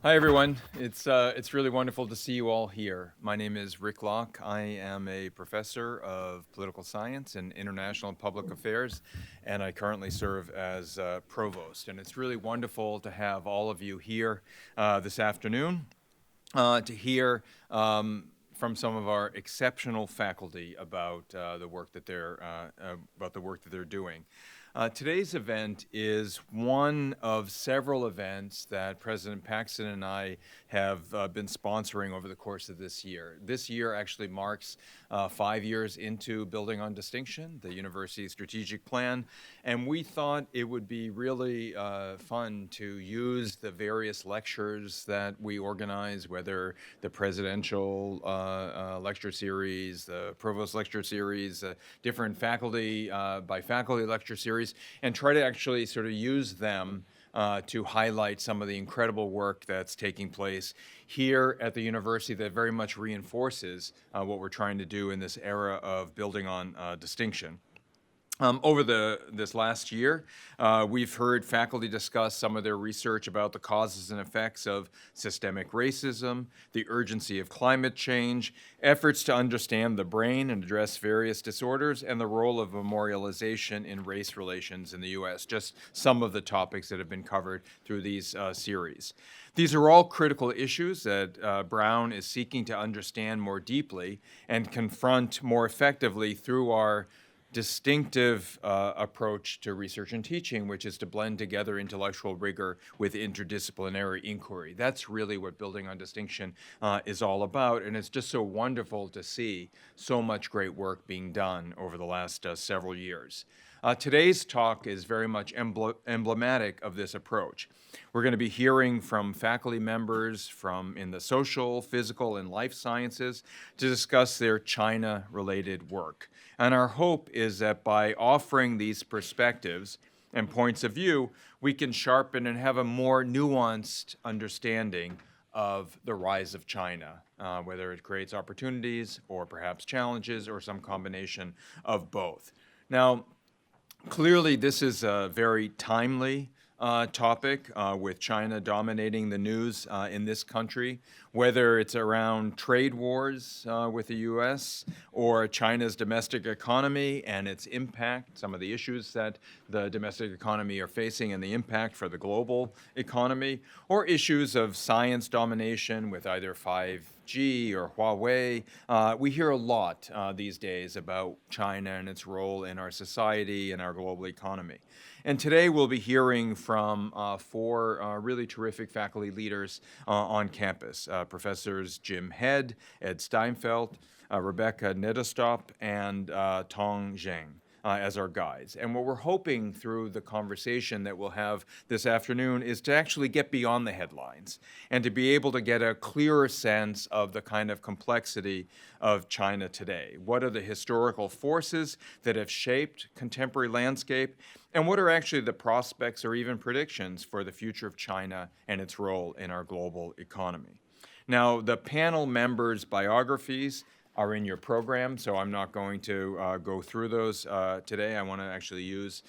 Hi, everyone. It's really wonderful to see you all here. My name is Rick Locke. I am a professor of political science and international public affairs, and I currently serve as provost. And it's really wonderful to have all of you here this afternoon to hear from some of our exceptional faculty about the work that they're doing. Today's event is one of several events that President Paxton and I have been sponsoring over the course of this year. This year actually marks 5 years into Building on Distinction, the university's strategic plan, and we thought it would be really fun to use the various lectures that we organize, whether the presidential lecture series, the provost lecture series, different faculty by faculty lecture series, and try to actually sort of use them to highlight some of the incredible work that's taking place here at the university that very much reinforces what we're trying to do in this era of building on distinction. Over this last year, we've heard faculty discuss some of their research about the causes and effects of systemic racism, the urgency of climate change, efforts to understand the brain and address various disorders, and the role of memorialization in race relations in the U.S., just some of the topics that have been covered through these series. These are all critical issues that Brown is seeking to understand more deeply and confront more effectively through our distinctive approach to research and teaching, which is to blend together intellectual rigor with interdisciplinary inquiry. That's really what Building on Distinction is all about, and it's just so wonderful to see so much great work being done over the last several years. Today's talk is very much emblematic of this approach. We're going to be hearing from faculty members from in the social, physical, and life sciences to discuss their China-related work. And our hope is that by offering these perspectives and points of view, we can sharpen and have a more nuanced understanding of the rise of China, whether it creates opportunities or perhaps challenges or some combination of both. Now, clearly, this is a very timely topic with China dominating the news in this country, whether it's around trade wars with the U.S. or China's domestic economy and its impact, some of the issues that the domestic economy are facing and the impact for the global economy, or issues of science domination with either 5G or Huawei. We hear a lot these days about China and its role in our society and our global economy. And today we'll be hearing from four really terrific faculty leaders on campus, Professors Jim Head, Ed Steinfeld, Rebecca Nedostup, and Tongzhang Zheng as our guides. And what we're hoping through the conversation that we'll have this afternoon is to actually get beyond the headlines and to be able to get a clearer sense of the kind of complexity of China today. What are the historical forces that have shaped contemporary landscape? And what are actually the prospects or even predictions for the future of China and its role in our global economy? Now, the panel members' biographies are in your program, so I'm not going to go through those today. I want to actually use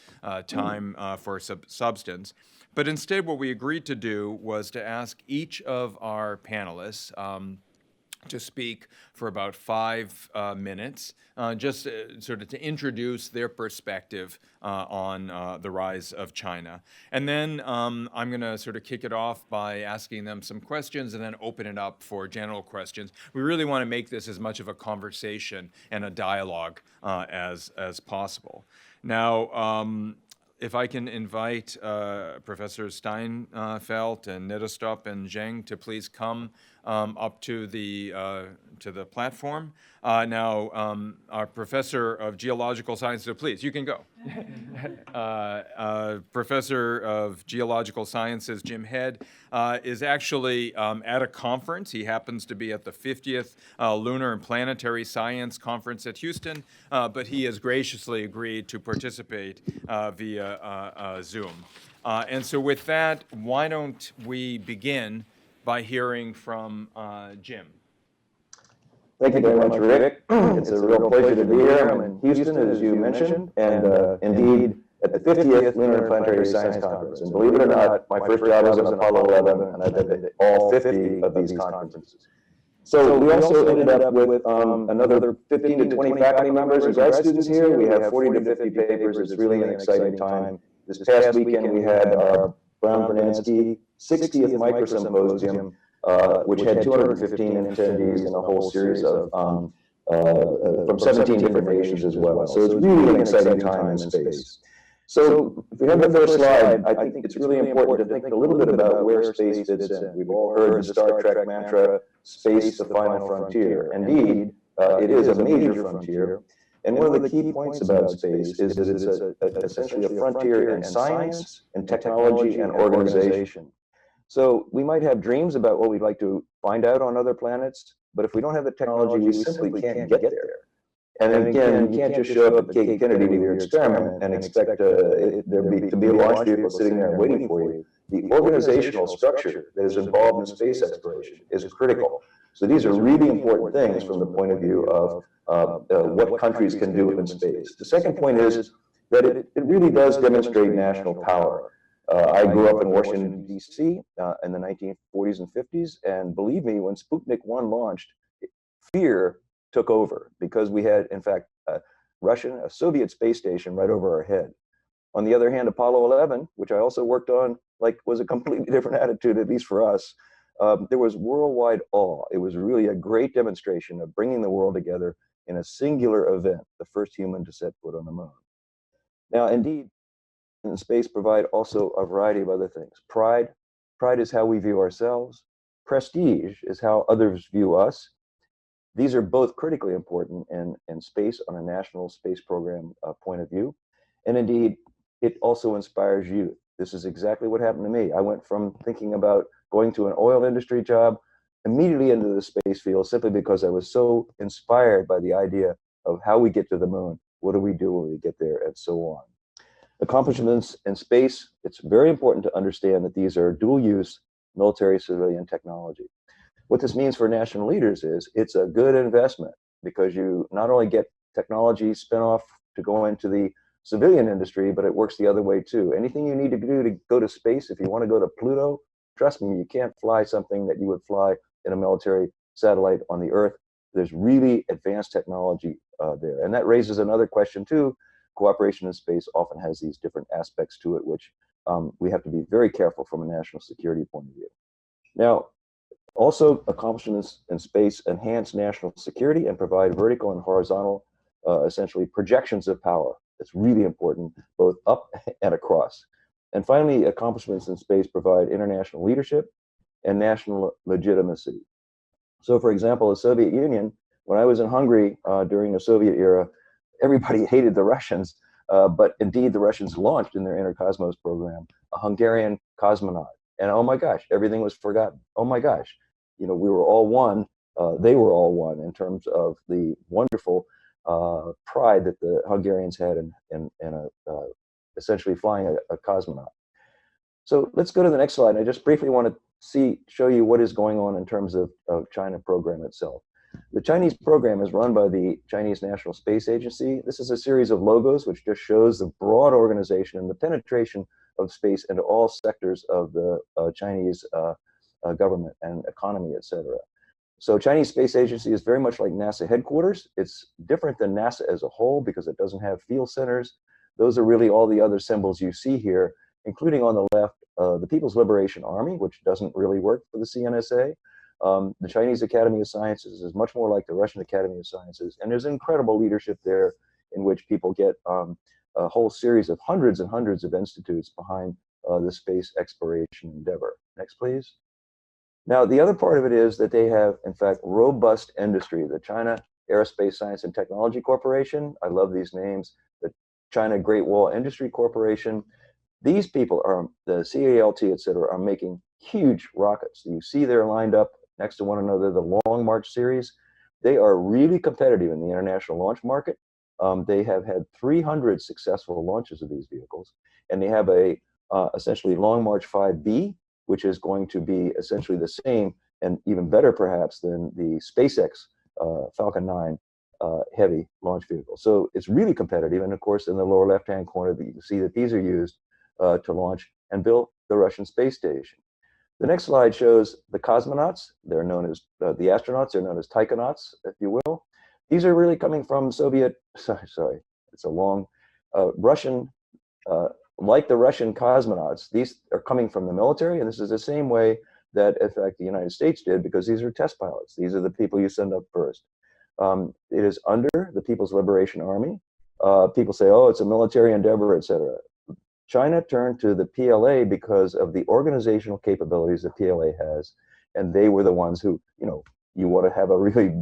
time for substance. But instead, what we agreed to do was to ask each of our panelists to speak for about 5 minutes, just sort of to introduce their perspective on the rise of China. And then I'm going to sort of kick it off by asking them some questions and then open it up for general questions. We really want to make this as much of a conversation and a dialogue as possible. Now, if I can invite Professors Steinfeld and Nedostup and Zheng to please come up to the platform. Now, our Professor of Geological Sciences, please, you can go. Professor of Geological Sciences, Jim Head, is actually at a conference. He happens to be at the 50th Lunar and Planetary Science Conference at Houston, but he has graciously agreed to participate via Zoom. And so with that, why don't we begin by hearing from Jim. Thank you very much, Rick. It's a real pleasure to be here. I'm in Houston, as you mentioned, and indeed, at the 50th Lunar and Planetary Science Conference. And believe it or not, my first job was on Apollo 11, and I've been to all 50 of these conferences. So we also ended up with another 15 to 20 faculty members and grad students here. We have 40 to 50 papers. It's really an exciting time. This past weekend, we had our Brown-Vernansky 60th Microsymposium, which had 215 attendees and a whole series of from 17 different nations as well. So it's really an exciting time in space. So if we have the first slide, I think it's really important to think a little bit about where space fits in. We've all heard the Star Trek mantra, space, the final frontier. Indeed, it is a major frontier. And one of the key points about space is that it's essentially a frontier in science, and technology, and organization. So we might have dreams about what we'd like to find out on other planets, but if we don't have the technology, we simply can't get there. And again, you can't just show up at Cape Kennedy with your experiment and expect there to be a launch vehicle sitting there waiting for you. The organizational structure that is involved in space exploration is critical. So these are really important things from the point of view of what countries can do in space. The second point is that it really does demonstrate national power. I grew up in Washington, D.C. In the 1940s and 50s, and believe me, when Sputnik 1 launched, fear took over because we had, in fact, a Soviet space station right over our head. On the other hand, Apollo 11, which I also worked on, was a completely different attitude, at least for us. There was worldwide awe. It was really a great demonstration of bringing the world together in a singular event, the first human to set foot on the moon. Now, indeed, in space provide also a variety of other things. Pride is how we view ourselves. Prestige is how others view us. These are both critically important in space on a national space program point of view. And indeed, it also inspires youth. This is exactly what happened to me. I went from thinking about going to an oil industry job immediately into the space field simply because I was so inspired by the idea of how we get to the moon, what do we do when we get there, and so on. Accomplishments in space, it's very important to understand that these are dual-use military-civilian technology. What this means for national leaders is it's a good investment because you not only get technology spin-off to go into the civilian industry, but it works the other way too. Anything you need to do to go to space, if you want to go to Pluto, trust me, you can't fly something that you would fly in a military satellite on the Earth. There's really advanced technology there. And that raises another question too. Cooperation in space often has these different aspects to it, which we have to be very careful from a national security point of view. Now, also, accomplishments in space enhance national security and provide vertical and horizontal, essentially, projections of power. It's really important, both up and across. And finally, accomplishments in space provide international leadership and national legitimacy. So, for example, the Soviet Union, when I was in Hungary during the Soviet era, everybody hated the Russians, but indeed the Russians launched in their Intercosmos program a Hungarian cosmonaut. And oh my gosh, everything was forgotten. Oh my gosh, we were all one. They were all one in terms of the wonderful pride that the Hungarians had in essentially flying a cosmonaut. So let's go to the next slide. I just briefly want to show you what is going on in terms of China program itself. The Chinese program is run by the Chinese National Space Agency. This is a series of logos which just shows the broad organization and the penetration of space into all sectors of the Chinese government and economy, etc. So Chinese Space Agency is very much like NASA headquarters. It's different than NASA as a whole because it doesn't have field centers. Those are really all the other symbols you see here, including on the left, the People's Liberation Army, which doesn't really work for the CNSA. The Chinese Academy of Sciences is much more like the Russian Academy of Sciences, and there's incredible leadership there in which people get a whole series of hundreds and hundreds of institutes behind the space exploration endeavor. Next, please. Now, the other part of it is that they have, in fact, robust industry. The China Aerospace Science and Technology Corporation, I love these names, the China Great Wall Industry Corporation. These people are, the CALT, et cetera, are making huge rockets. You see they're lined up next to one another, the Long March series. They are really competitive in the international launch market. They have had 300 successful launches of these vehicles, and they have a essentially Long March 5B, which is going to be essentially the same and even better perhaps than the SpaceX Falcon 9 heavy launch vehicles. So it's really competitive. And of course, in the lower left-hand corner, you can see that these are used to launch and build the Russian space station. The next slide shows the cosmonauts. They're known as the astronauts. They're known as taikonauts, if you will. These are really coming from Soviet, sorry, it's a long, Russian, like the Russian cosmonauts, these are coming from the military, and this is the same way that, in fact, the United States did, because these are test pilots. These are the people you send up first. It is under the People's Liberation Army. People say, oh, it's a military endeavor, etc. China turned to the PLA because of the organizational capabilities the PLA has, and they were the ones who, you want to have a really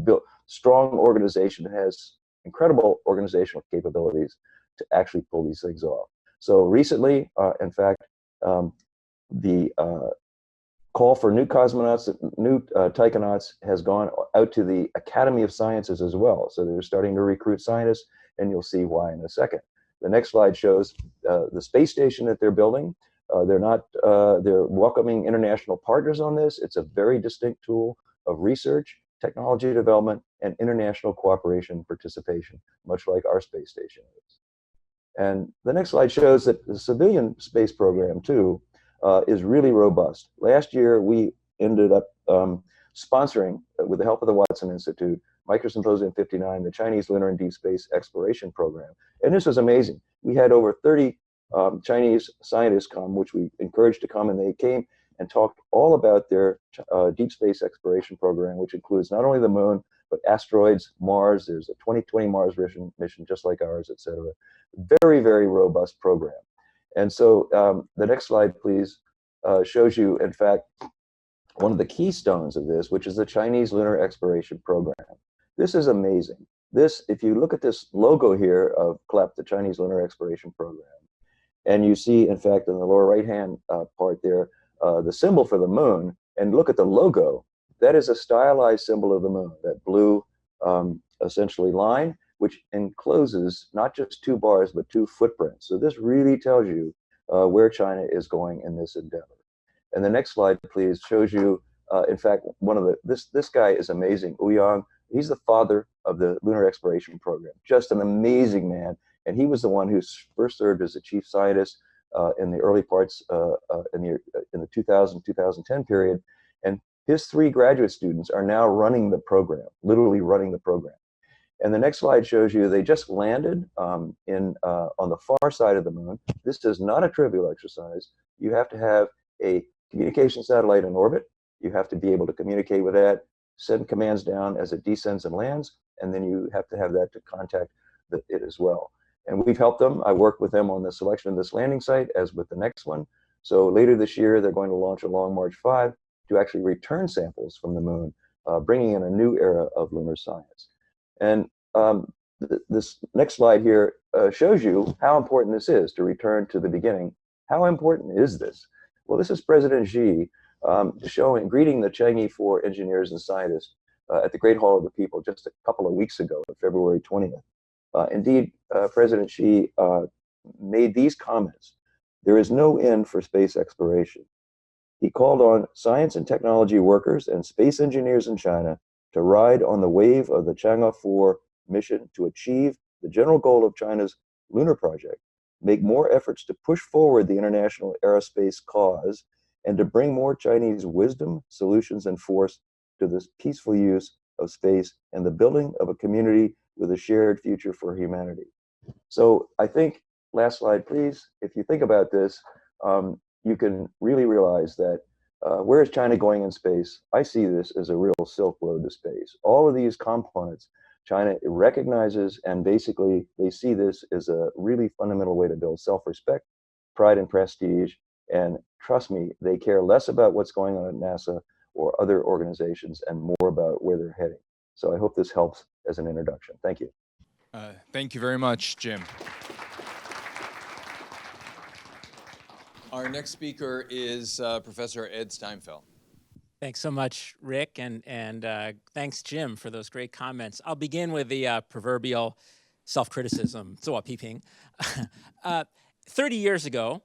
strong organization that has incredible organizational capabilities to actually pull these things off. So recently, in fact, the call for new cosmonauts, new taikonauts has gone out to the Academy of Sciences as well. So they're starting to recruit scientists, and you'll see why in a second. The next slide shows the space station that they're building. They're welcoming international partners on this. It's a very distinct tool of research, technology development, and international cooperation and participation, much like our space station is. And the next slide shows that the civilian space program, too, is really robust. Last year, we ended up sponsoring, with the help of the Watson Institute, Microsymposium 59, the Chinese Lunar and Deep Space Exploration Program. And this was amazing. We had over 30 Chinese scientists come, which we encouraged to come, and they came and talked all about their deep space exploration program, which includes not only the moon, but asteroids, Mars. There's a 2020 Mars mission just like ours, et cetera. Very, very robust program. And so the next slide, please, shows you, in fact, one of the keystones of this, which is the Chinese Lunar Exploration Program. This is amazing. This, if you look at this logo here of CLEP, the Chinese Lunar Exploration Program, and you see, in fact, in the lower right-hand part there, the symbol for the moon, and look at the logo, that is a stylized symbol of the moon, that blue, essentially, line, which encloses not just 2 bars, but 2 footprints. So this really tells you where China is going in this endeavor. And the next slide, please, shows you, in fact, this guy is amazing, Ouyang. He's the father of the Lunar Exploration Program, just an amazing man. And he was the one who first served as the chief scientist in the early parts in the 2000-2010 period. And his 3 graduate students are now running the program, literally running the program. And the next slide shows you they just landed on the far side of the moon. This is not a trivial exercise. You have to have a communication satellite in orbit. You have to be able to communicate with that, send commands down as it descends and lands, and then you have to have that to contact it as well. And we've helped them. I worked with them on the selection of this landing site, as with the next one. So later this year, they're going to launch a Long March 5 to actually return samples from the moon, bringing in a new era of lunar science. And this next slide here shows you how important this is, to return to the beginning. How important is this? Well, this is President Xi greeting the Chang'e 4 engineers and scientists at the Great Hall of the People just a couple of weeks ago, on February 20th. Indeed, President Xi made these comments: "There is no end for space exploration." He called on science and technology workers and space engineers in China to ride on the wave of the Chang'e 4 mission to achieve the general goal of China's lunar project, make more efforts to push forward the international aerospace cause, and to bring more Chinese wisdom, solutions, and force to this peaceful use of space and the building of a community with a shared future for humanity. So I think, last slide, please. If you think about this, you can really realize that where is China going in space? I see this as a real Silk Road to space. All of these components, China recognizes, and basically they see this as a really fundamental way to build self-respect, pride, and prestige. And trust me, they care less about what's going on at NASA or other organizations and more about where they're heading. So I hope this helps as an introduction. Thank you. Thank you very much, Jim. Our next speaker is Professor Ed Steinfeld. Thanks so much, Rick, and thanks, Jim, for those great comments. I'll begin with the proverbial self-criticism, 自我批评. 30 years ago,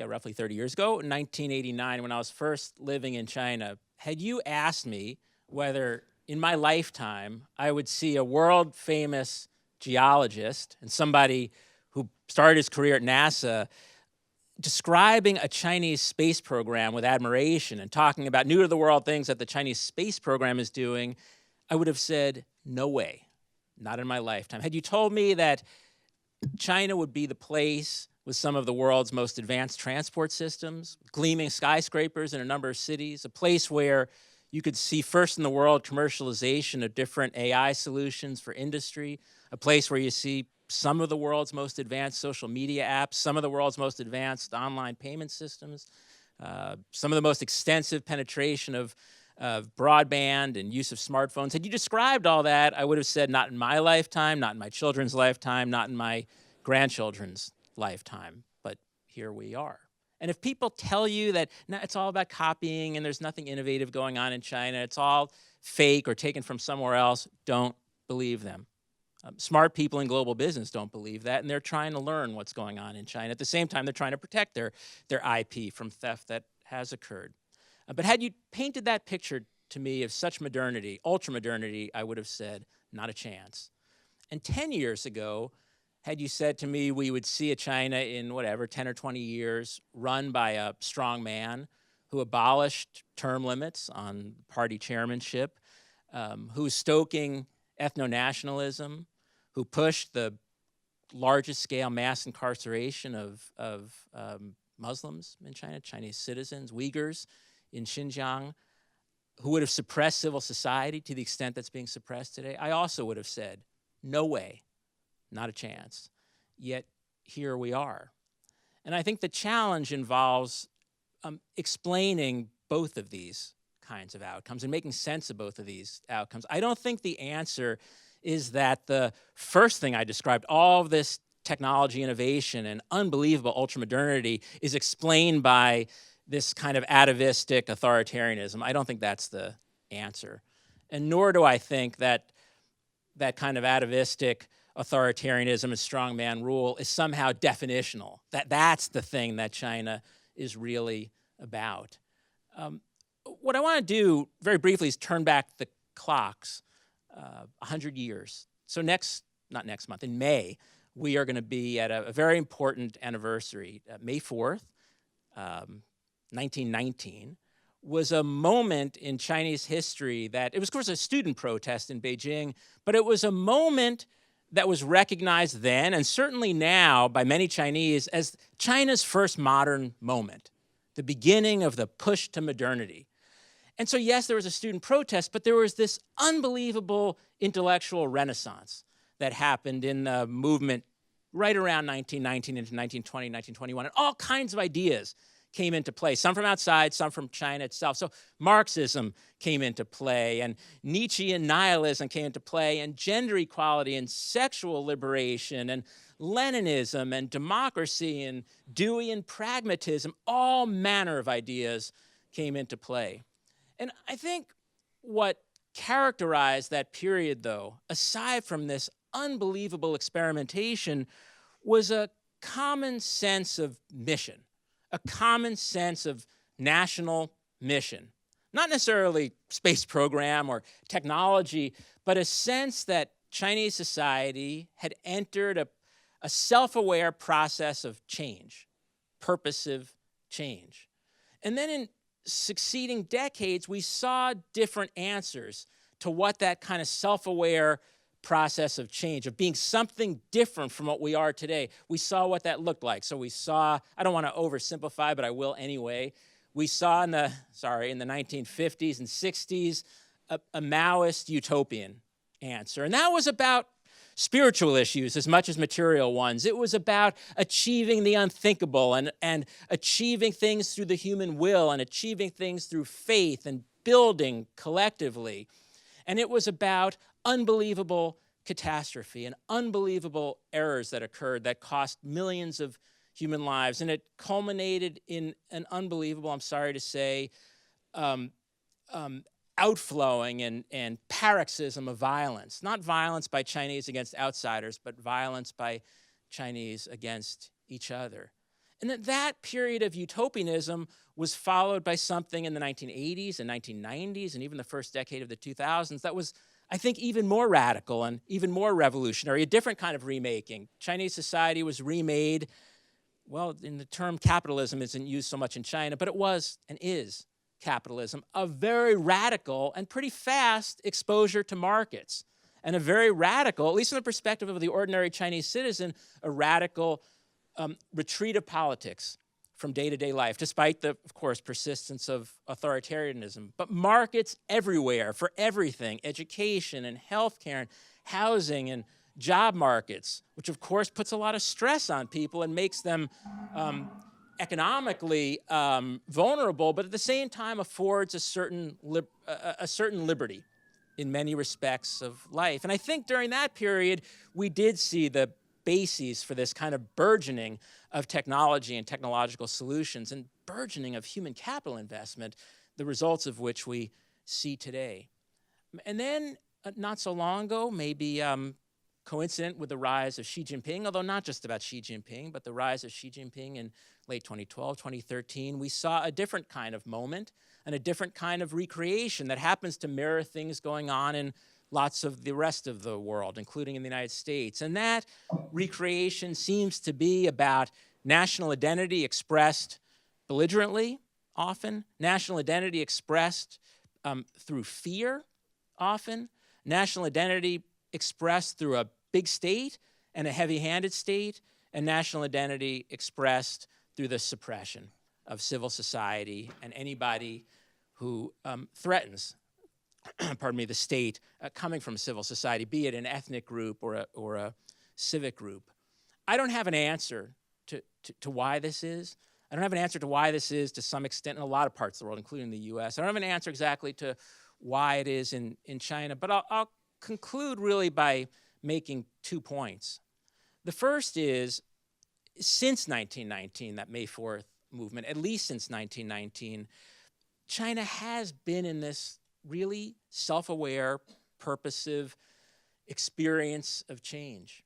roughly 30 years ago, in 1989, when I was first living in China, had you asked me whether in my lifetime, I would see a world famous geologist and somebody who started his career at NASA describing a Chinese space program with admiration and talking about new to the world things that the Chinese space program is doing, I would have said, no way, not in my lifetime. Had you told me that China would be the place with some of the world's most advanced transport systems, gleaming skyscrapers in a number of cities, a place where you could see first in the world commercialization of different AI solutions for industry, a place where you see some of the world's most advanced social media apps, some of the world's most advanced online payment systems, some of the most extensive penetration of broadband and use of smartphones. Had you described all that, I would have said not in my lifetime, not in my children's lifetime, not in my grandchildren's lifetime, but here we are. And if people tell you that it's all about copying and there's nothing innovative going on in China, it's all fake or taken from somewhere else, don't believe them. Smart people in global business don't believe that, and they're trying to learn what's going on in China. At the same time, they're trying to protect their IP from theft that has occurred. But had you painted that picture to me of such modernity, ultra-modernity, I would have said, not a chance. And 10 years ago, had you said to me we would see a China in, 10 or 20 years, run by a strong man who abolished term limits on party chairmanship, who's stoking ethno-nationalism, who pushed the largest scale mass incarceration of Muslims in China, Chinese citizens, Uyghurs in Xinjiang, who would have suppressed civil society to the extent that's being suppressed today, I also would have said, no way, not a chance. Yet here we are. And I think the challenge involves explaining both of these kinds of outcomes and making sense of both of these outcomes. I don't think the answer is that the first thing I described, all of this technology innovation and unbelievable ultramodernity, is explained by this kind of atavistic authoritarianism. I don't think that's the answer. And nor do I think that that kind of atavistic authoritarianism and strongman rule is somehow definitional. That's the thing that China is really about. What I want to do very briefly is turn back the clocks 100 years. So not next month, in May, we are going to be at a very important anniversary. May 4th, 1919, was a moment in Chinese history that, it was of course a student protest in Beijing, but it was a moment that was recognized then and certainly now by many Chinese as China's first modern moment, the beginning of the push to modernity. And so yes, there was a student protest, but there was this unbelievable intellectual renaissance that happened in the movement right around 1919 into 1920, 1921, and all kinds of ideas came into play, some from outside, some from China itself. So Marxism came into play, and Nietzschean nihilism came into play, and gender equality and sexual liberation, and Leninism and democracy and Deweyan pragmatism, all manner of ideas came into play. And I think what characterized that period, though, aside from this unbelievable experimentation, was a common sense of mission, a common sense of national mission. Not necessarily space program or technology, but a sense that Chinese society had entered a self-aware process of change, purposive change. And then in succeeding decades, we saw different answers to what that kind of self-aware process of change, of being something different from what we are today. We saw what that looked like. So we saw, I don't want to oversimplify, but I will anyway. We saw in the 1950s and 60s, a Maoist utopian answer. And that was about spiritual issues as much as material ones. It was about achieving the unthinkable and achieving things through the human will and achieving things through faith and building collectively. And it was about unbelievable catastrophe and unbelievable errors that occurred that cost millions of human lives. And it culminated in an unbelievable, I'm sorry to say, outflowing and paroxysm of violence. Not violence by Chinese against outsiders, but violence by Chinese against each other. And that period of utopianism was followed by something in the 1980s and 1990s and even the first decade of the 2000s that was, I think, even more radical and even more revolutionary, a different kind of remaking. Chinese society was remade. Well, in the term capitalism isn't used so much in China, but it was and is capitalism, a very radical and pretty fast exposure to markets, and a very radical, at least from the perspective of the ordinary Chinese citizen, a radical retreat of politics from day-to-day life, despite the, of course, persistence of authoritarianism. But markets everywhere for everything, education and healthcare and housing and job markets, which of course puts a lot of stress on people and makes them economically vulnerable, but at the same time affords a certain liberty in many respects of life. And I think during that period, we did see the bases for this kind of burgeoning of technology and technological solutions and burgeoning of human capital investment, the results of which we see today. And then not so long ago, maybe coincident with the rise of Xi Jinping, although not just about Xi Jinping, but the rise of Xi Jinping in late 2012, 2013, we saw a different kind of moment and a different kind of recreation that happens to mirror things going on in lots of the rest of the world, including in the United States. And that recreation seems to be about national identity expressed belligerently, often, national identity expressed through fear, often, national identity expressed through a big state and a heavy-handed state, and national identity expressed through the suppression of civil society and anybody who threatens pardon me, the state coming from civil society, be it an ethnic group or a civic group. I don't have an answer to why this is. I don't have an answer to why this is to some extent in a lot of parts of the world, including the US. I don't have an answer exactly to why it is in China, but I'll conclude really by making 2 points. The first is, since 1919, that May 4th movement, at least since 1919, China has been in this really self-aware, purposive experience of change.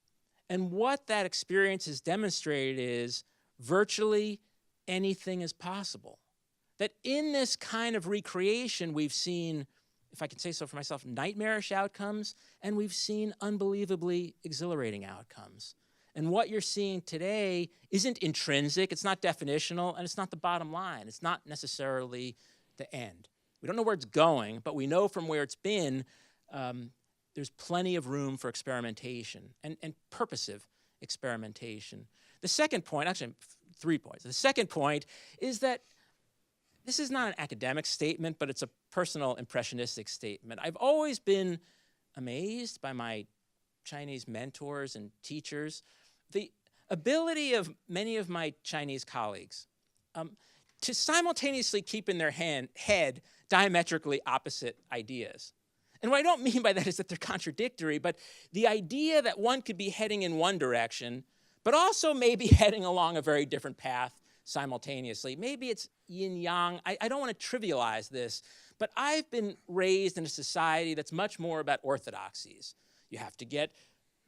And what that experience has demonstrated is virtually anything is possible. That in this kind of recreation, we've seen, if I can say so for myself, nightmarish outcomes, and we've seen unbelievably exhilarating outcomes. And what you're seeing today isn't intrinsic, it's not definitional, and it's not the bottom line. It's not necessarily the end. We don't know where it's going, but we know from where it's been, there's plenty of room for experimentation and purposive experimentation. The second point, actually 3 points. The second point is that this is not an academic statement, but it's a personal impressionistic statement. I've always been amazed by my Chinese mentors and teachers, the ability of many of my Chinese colleagues to simultaneously keep in their head diametrically opposite ideas. And what I don't mean by that is that they're contradictory, but the idea that one could be heading in one direction, but also maybe heading along a very different path simultaneously. Maybe it's yin-yang. I don't want to trivialize this, but I've been raised in a society that's much more about orthodoxies. You have to get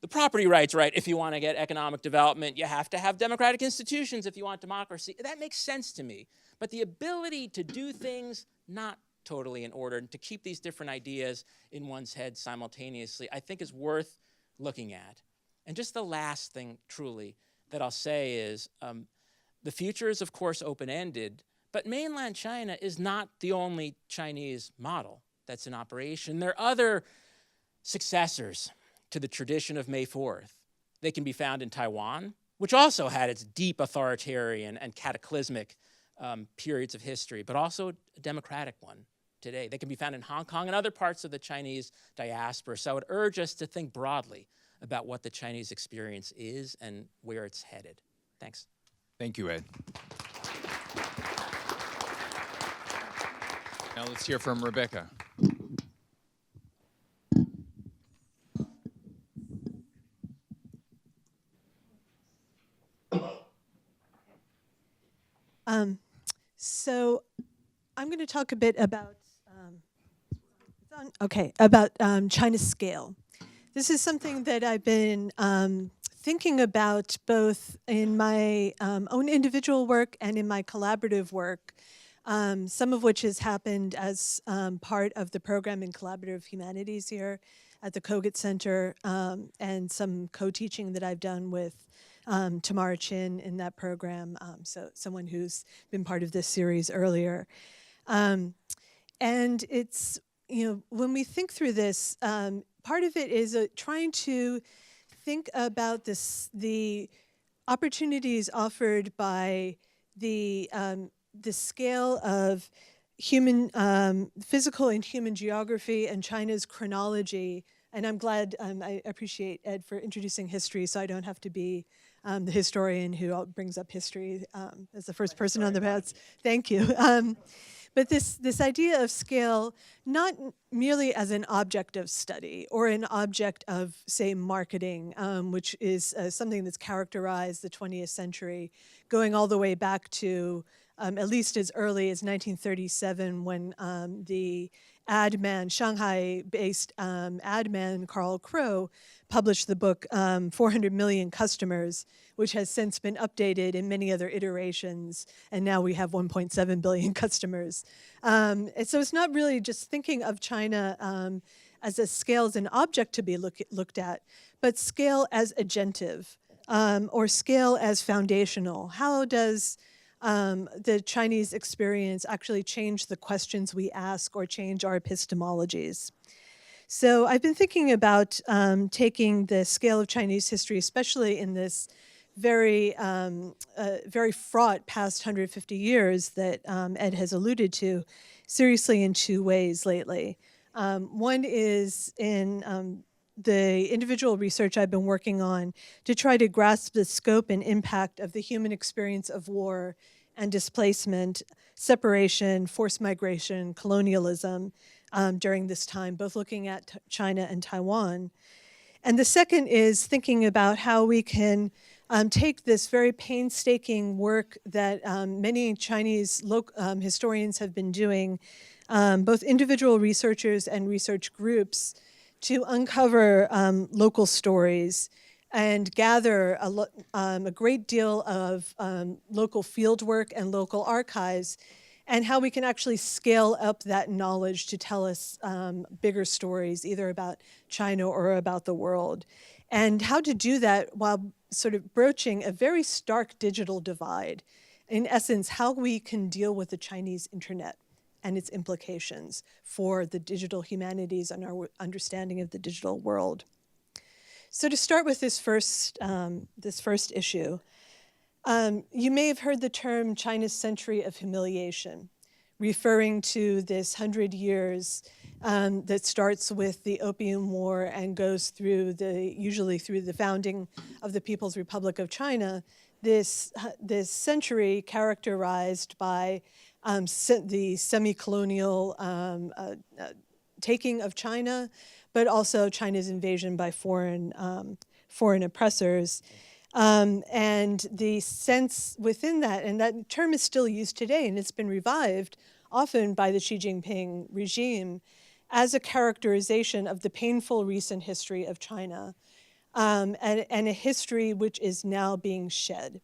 the property rights right if you want to get economic development. You have to have democratic institutions if you want democracy. That makes sense to me. But the ability to do things not totally in order and to keep these different ideas in one's head simultaneously, I think is worth looking at. And just the last thing, truly, that I'll say is the future is, of course, open-ended, but mainland China is not the only Chinese model that's in operation. There are other successors to the tradition of May 4th. They can be found in Taiwan, which also had its deep authoritarian and cataclysmic periods of history, but also a democratic one today. They can be found in Hong Kong and other parts of the Chinese diaspora. So I would urge us to think broadly about what the Chinese experience is and where it's headed. Thanks. Thank you, Ed. Now let's hear from Rebecca. So I'm going to talk a bit about about China's scale. This is something that I've been thinking about both in my own individual work and in my collaborative work some of which has happened as part of the program in Collaborative Humanities here at the Kogut Center, and some co-teaching that I've done with Tamara Chin in that program, so someone who's been part of this series earlier. And it's, when we think through this, part of it is trying to think about the opportunities offered by the scale of human, physical and human geography and China's chronology. And I'm glad, I appreciate Ed for introducing history, so I don't have to be the historian who brings up history as the first person on the path. Thank you. But this idea of scale, not merely as an object of study or an object of, say, marketing, which is something that's characterized the 20th century, going all the way back to at least as early as 1937, when the ad man, Shanghai-based ad man Carl Crow published the book 400 Million Customers, which has since been updated in many other iterations, and now we have 1.7 billion customers. And so it's not really just thinking of China as a scale, as an object to be looked at, but scale as agentive, or scale as foundational. How does the Chinese experience actually change the questions we ask or change our epistemologies? So I've been thinking about taking the scale of Chinese history, especially in this very fraught past 150 years that Ed has alluded to, seriously in two ways lately. One is in the individual research I've been working on to try to grasp the scope and impact of the human experience of war and displacement, separation, forced migration, colonialism during this time, both looking at China and Taiwan. And the second is thinking about how we can take this very painstaking work that many Chinese historians have been doing, both individual researchers and research groups, to uncover local stories and gather a great deal of local fieldwork and local archives, and how we can actually scale up that knowledge to tell us bigger stories, either about China or about the world. And how to do that while sort of broaching a very stark digital divide. In essence, how we can deal with the Chinese internet and its implications for the digital humanities and our understanding of the digital world. So to start with this first issue, you may have heard the term China's century of humiliation, referring to this 100 years that starts with the Opium War and goes through usually through the founding of the People's Republic of China. This century characterized by the semi-colonial taking of China, but also China's invasion by foreign oppressors. And the sense within that, and that term is still used today, and it's been revived often by the Xi Jinping regime as a characterization of the painful recent history of China, and a history which is now being shed.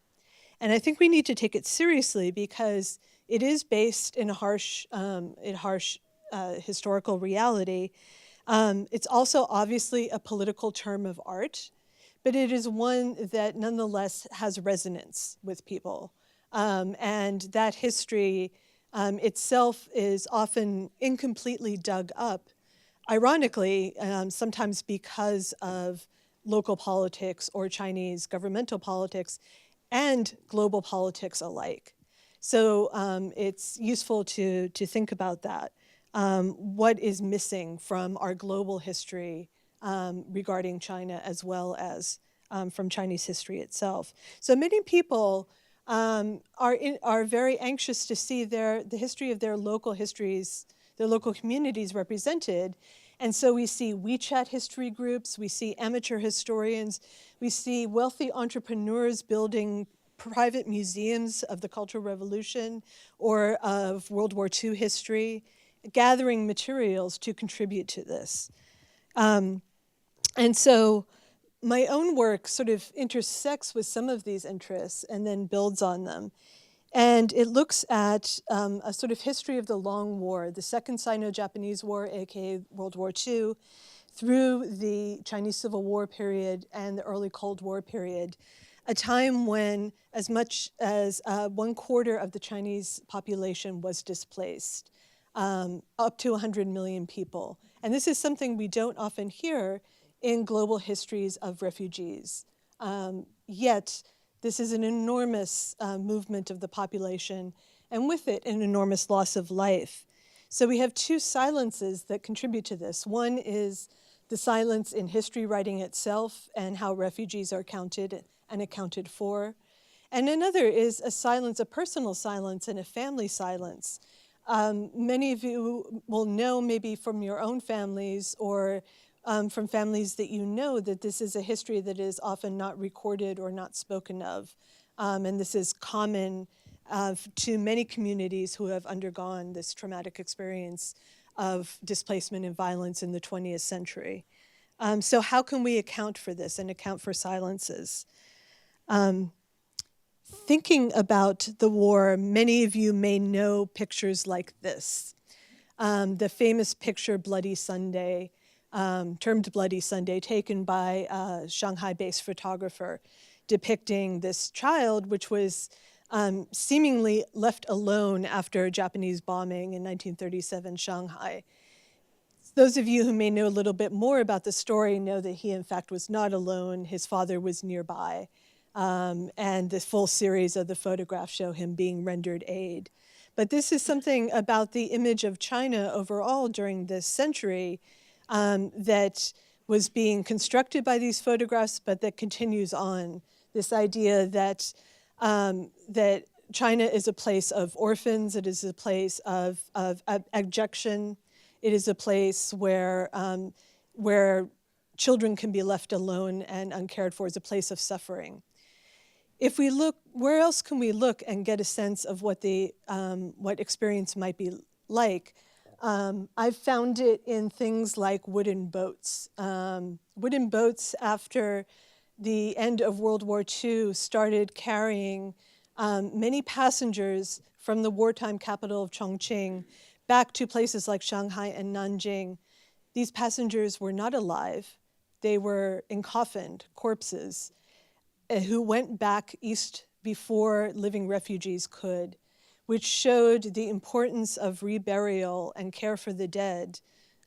And I think we need to take it seriously because it is based in harsh historical reality. It's also obviously a political term of art, but it is one that nonetheless has resonance with people. And that history itself is often incompletely dug up, ironically, sometimes because of local politics or Chinese governmental politics and global politics alike. So it's useful to think about that. What is missing from our global history regarding China, as well as from Chinese history itself. So many people are very anxious to see the history of their local histories, their local communities represented. And so we see WeChat history groups, we see amateur historians, we see wealthy entrepreneurs building private museums of the Cultural Revolution or of World War II history, gathering materials to contribute to this. And so my own work sort of intersects with some of these interests and then builds on them. And it looks at a sort of history of the long war, the Second Sino-Japanese War, aka World War II, through the Chinese Civil War period and the early Cold War period, a time when as much as 1/4 of the Chinese population was displaced, up to 100 million people. And this is something we don't often hear in global histories of refugees. Yet, this is an enormous movement of the population, and with it, an enormous loss of life. So we have two silences that contribute to this. One is the silence in history writing itself and how refugees are counted and accounted for. And another is a silence, a personal silence and a family silence. Many of you will know maybe from your own families or from families that you know that this is a history that is often not recorded or not spoken of. And this is common to many communities who have undergone this traumatic experience of displacement and violence in the 20th century. So how can we account for this and account for silences? Thinking about the war, many of you may know pictures like this. The famous picture, Bloody Sunday, termed Bloody Sunday, taken by a Shanghai-based photographer, depicting this child, which was seemingly left alone after a Japanese bombing in 1937 Shanghai. Those of you who may know a little bit more about the story know that he, in fact, was not alone. His father was nearby. And the full series of the photographs show him being rendered aid. But this is something about the image of China overall during this century that was being constructed by these photographs, but that continues on. This idea that, that China is a place of orphans, it is a place of abjection, it is a place where, where children can be left alone and uncared for, it's a place of suffering. If we look, where else can we look and get a sense of what the what experience might be like? I've found it in things like wooden boats. Wooden boats after the end of World War II started carrying many passengers from the wartime capital of Chongqing back to places like Shanghai and Nanjing. These passengers were not alive. They were encoffined corpses who went back east before living refugees could, which showed the importance of reburial and care for the dead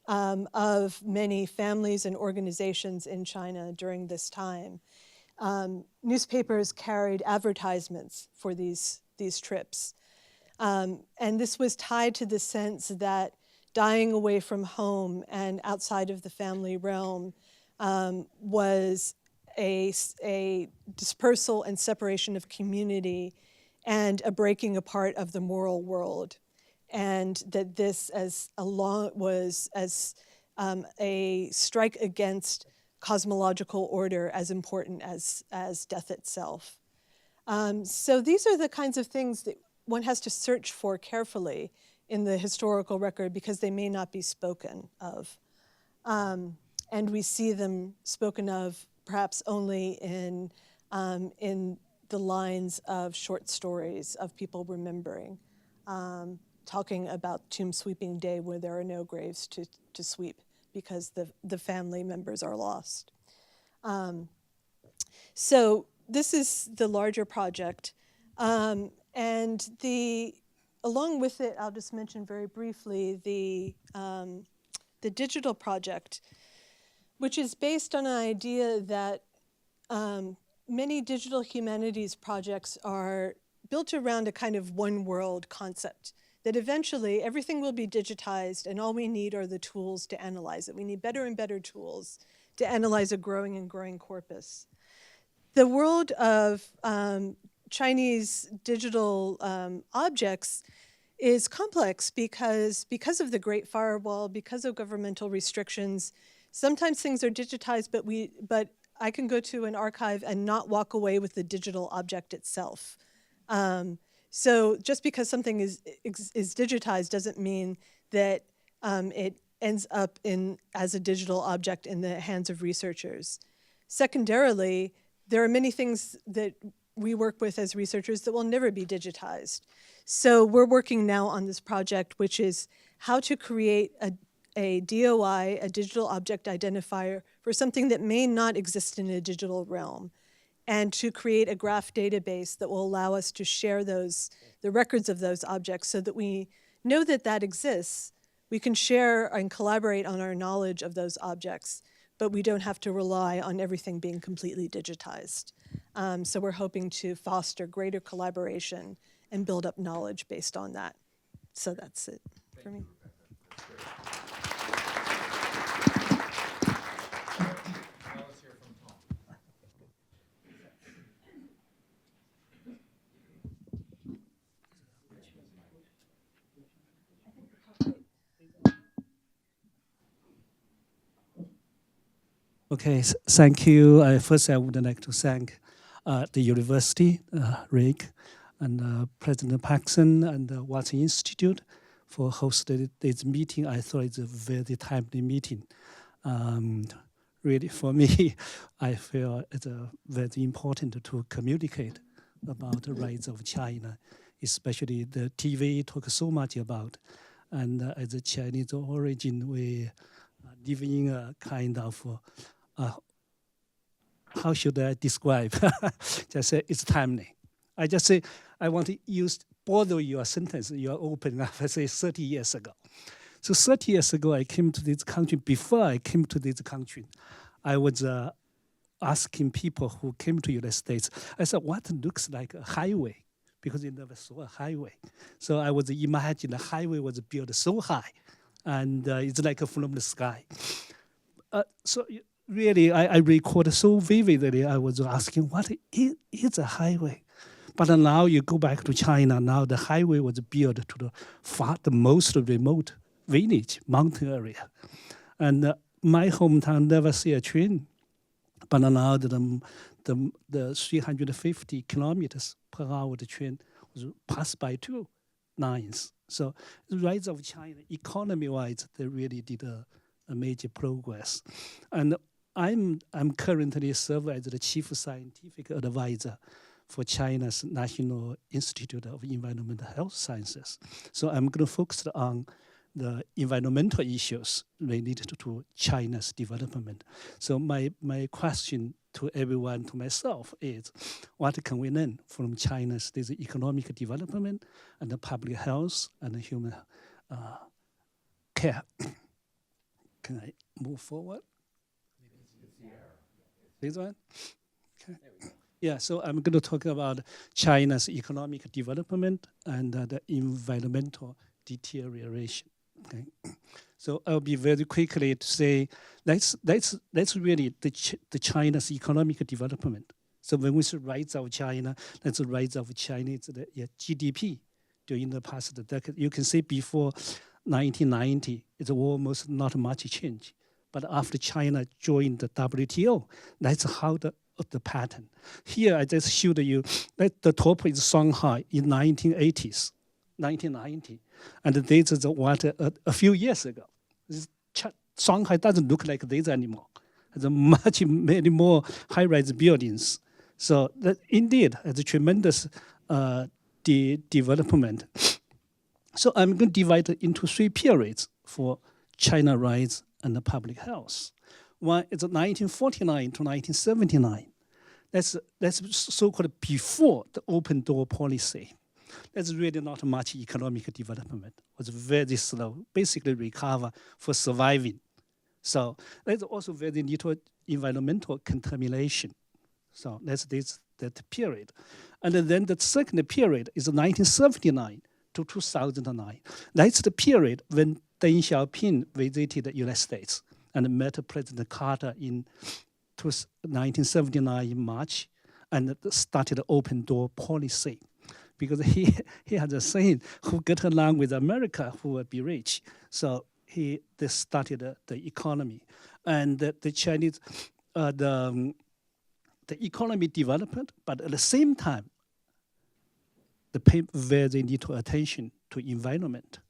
of many families and organizations in China during this time. Newspapers carried advertisements for these trips. And this was tied to the sense that dying away from home and outside of the family realm was a dispersal and separation of community and a breaking apart of the moral world. And that this was a strike against cosmological order as important as death itself. So these are the kinds of things that one has to search for carefully in the historical record because they may not be spoken of. And we see them spoken of perhaps only in the lines of short stories of people remembering, talking about Tomb Sweeping Day where there are no graves to sweep because the family members are lost. So this is the larger project. And along with it, I'll just mention very briefly the digital project, which is based on an idea that many digital humanities projects are built around a kind of one world concept, that eventually everything will be digitized and all we need are the tools to analyze it. We need better and better tools to analyze a growing and growing corpus. The world of Chinese digital objects is complex because of the Great Firewall, because of governmental restrictions. Sometimes things are digitized, but I can go to an archive and not walk away with the digital object itself. So just because something is digitized doesn't mean that it ends up as a digital object in the hands of researchers. Secondarily, there are many things that we work with as researchers that will never be digitized. So we're working now on this project, which is how to create a DOI, a digital object identifier, for something that may not exist in a digital realm, and to create a graph database that will allow us to share the records of those objects so that we know that that exists. We can share and collaborate on our knowledge of those objects, but we don't have to rely on everything being completely digitized. So we're hoping to foster greater collaboration and build up knowledge based on that. So that's it for me. Okay, thank you. First, I would like to thank the university, Rick, and President Paxson and the Watson Institute for hosting this meeting. I thought it's a very timely meeting. Really, for me, I feel it's very important to communicate about the rise of China, especially the TV talk so much about. And as a Chinese origin, we live in a kind of how should I describe? Just say it's timely. I just say I want to borrow your sentence. You are open up. I say 30 years ago. So 30 years ago, I came to this country. Before I came to this country, I was asking people who came to the United States. I said, "What looks like a highway?" Because they never saw a highway. So I was imagining the highway was built so high, and it's like from the sky. Really, I recall so vividly, I was asking, what is a highway? But now you go back to China, now the highway was built to the most remote village, mountain area. And my hometown never see a train. But now the 350 kilometers per hour the train was passed by 2 lines. So the rise of China, economy-wise, they really did a major progress. And I'm currently serving as the chief scientific advisor for China's National Institute of Environmental Health Sciences. So I'm going to focus on the environmental issues related to China's development. So my question to everyone, to myself, is what can we learn from China's economic development and the public health and the human care? Can I move forward? This one? Okay. Yeah, so I'm going to talk about China's economic development and the environmental deterioration. Okay. So I'll be very quickly to say that's really the China's economic development. So when we say rise of China, that's the rise of Chinese GDP during the past decade. You can see before 1990, it's almost not much change. But after China joined the WTO, that's how the pattern. Here I just showed you that the top is Shanghai in 1980s, 1990. And this is what a few years ago. Shanghai doesn't look like this anymore. There's many more high-rise buildings. So that indeed has a tremendous development. So I'm going to divide it into 3 periods for China rise and the public health. One is 1949 to 1979. That's so-called before the open door policy. There's really not much economic development. It was very slow, basically recover for surviving. So there's also very little environmental contamination. So that's that period. And then the second period is 1979 to 2009. That's the period when Deng Xiaoping visited the United States and met President Carter in 1979 in March and started the open door policy. Because he had a saying, who get along with America, who will be rich. So they started the economy. And the Chinese, the economy development, but at the same time, they pay very little attention to environment.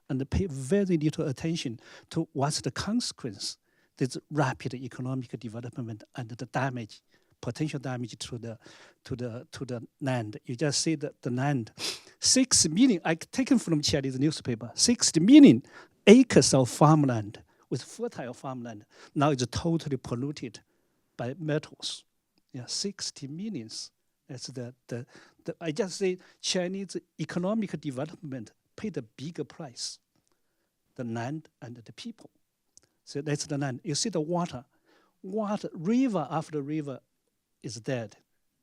And they pay very little attention to what's the consequence, this rapid economic development and the damage potential damage to the land. You just see the land, 6 million. I taken from Chinese newspaper. 60 million acres of farmland with fertile farmland now is totally polluted by metals. Yeah, 60 millions. That's I just say Chinese economic development paid a bigger price, the land and the people. So that's the land. You see the water, river after river is dead.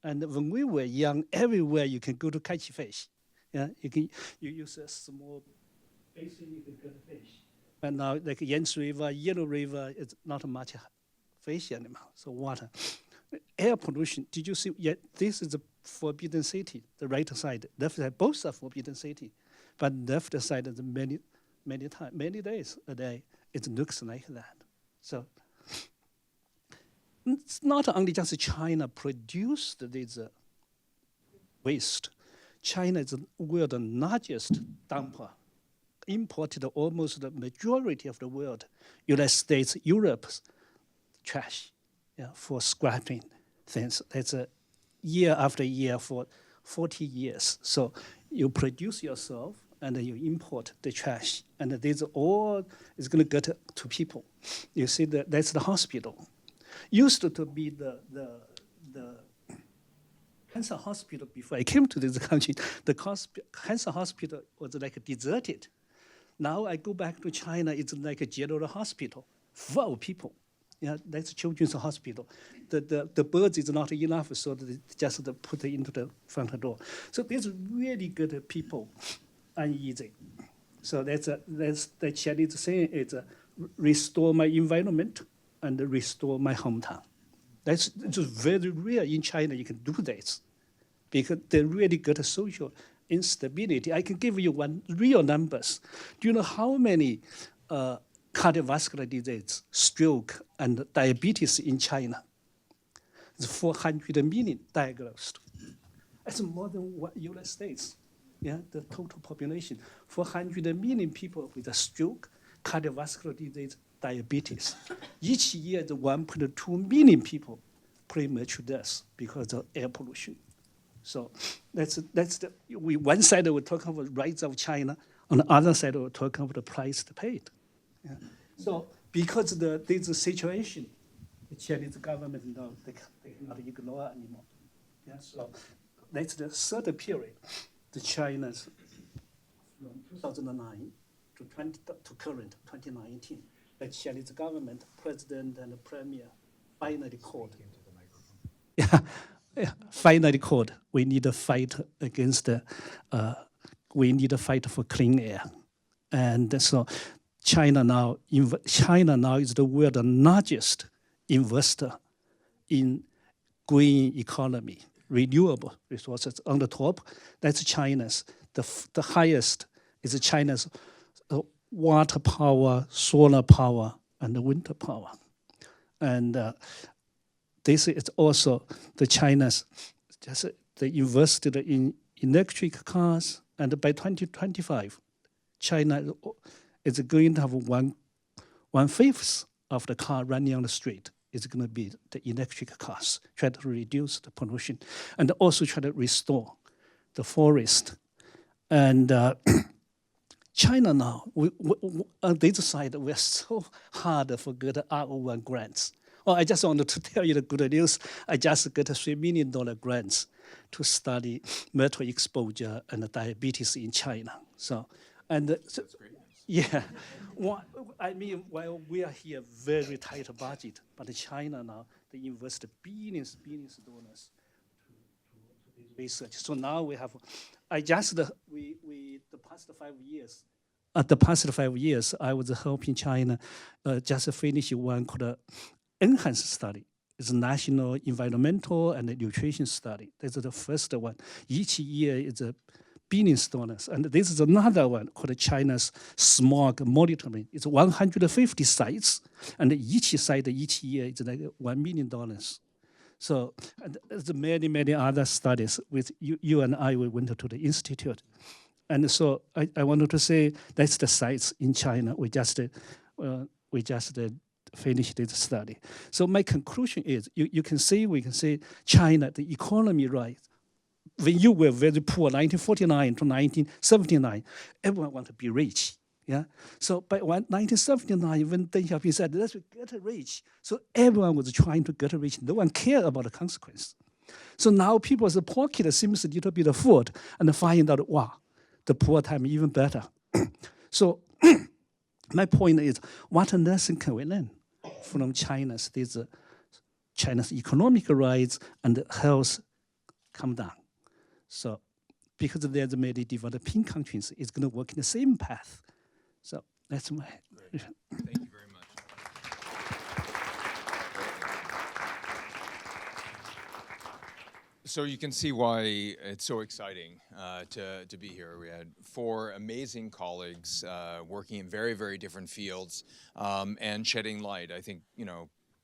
And when we were young, everywhere you can go to catch fish. Yeah, you use a small basin, you can get fish. And now like Yangtze River, Yellow River, it's not much fish anymore, so water. Air pollution, did you see? Yeah, this is a forbidden city, the right side. Left side, both are forbidden city. But left side is many days a day, it looks like that. So it's not only just China produced this waste. China is the world's largest dumper, imported almost the majority of the world, United States, Europe's trash, yeah, for scrapping things. That's a year after year for 40 years. So you produce yourself and then you import the trash, and this all is going to get to people. You see, that's the hospital. Used to be the cancer hospital before I came to this country. The cancer hospital was like deserted. Now I go back to China, it's like a general hospital, full of people. Yeah, that's children's hospital. The birds is not enough, so they just put it into the front door. So there's really good people, uneasy. So that's the Chinese saying is restore my environment and restore my hometown. It's very rare in China you can do this because they really got a social instability. I can give you one real numbers. Do you know how many cardiovascular disease, stroke, and diabetes in China? It's 400 million diagnosed. That's more than what United States. Yeah, the total population, 400 million people with a stroke, cardiovascular disease, diabetes. Each year, the 1.2 million people premature death because of air pollution. So that's one side we're talking about rise of China. On the other side, we're talking about the price paid. Yeah. So because this situation, the Chinese government they cannot ignore anymore. Yeah. So that's the third period. The China's from 2009 to current 2019. The Chinese government, president and the premier, finally called. Yeah, finally called. We need to fight against we need to fight for clean air, and so China now is the world's largest investor in green economy, renewable resources. On the top, that's China's. The highest is China's water power, solar power, and wind power. And this is also the China's, they invested in electric cars, and by 2025, China is going to have one-fifth of the car running on the street is going to be the electric cars, try to reduce the pollution, and also try to restore the forest. And China now, on this side, we're so hard for good R01 grants. Oh, I just wanted to tell you the good news. I just got a $3 million grants to study metal exposure and diabetes in China. So, and that's great. Yeah, well, I mean, while we are here, very tight budget, but China now, they invest billions dollars to research. So now we have, the past 5 years, I was helping China just finish one called enhanced study. It's a national environmental and nutrition study. This is the first one. Each year is a billions dollars. And this is another one called China's smog monitoring. It's 150 sites, and each site each year is like $1 million. So and there's many other studies with you and I, we went to the institute. And so I wanted to say that's the sites in China. We just finish this study. So my conclusion is, we can say China, the economy rise. When you were very poor, 1949 to 1979, everyone wanted to be rich. Yeah. So by 1979, when Deng Xiaoping said, let's get rich, so everyone was trying to get rich. No one cared about the consequence. So now people's pocket seems a little bit full, and find out, wow, the poor time even better. So my point is, what lesson can we learn from China's economic rise and health come down? So because there's many developing countries, it's going to work in the same path. So that's my. Thank you very much. So you can see why it's so exciting to be here. We had 4 amazing colleagues working in very, very different fields and shedding light, I think,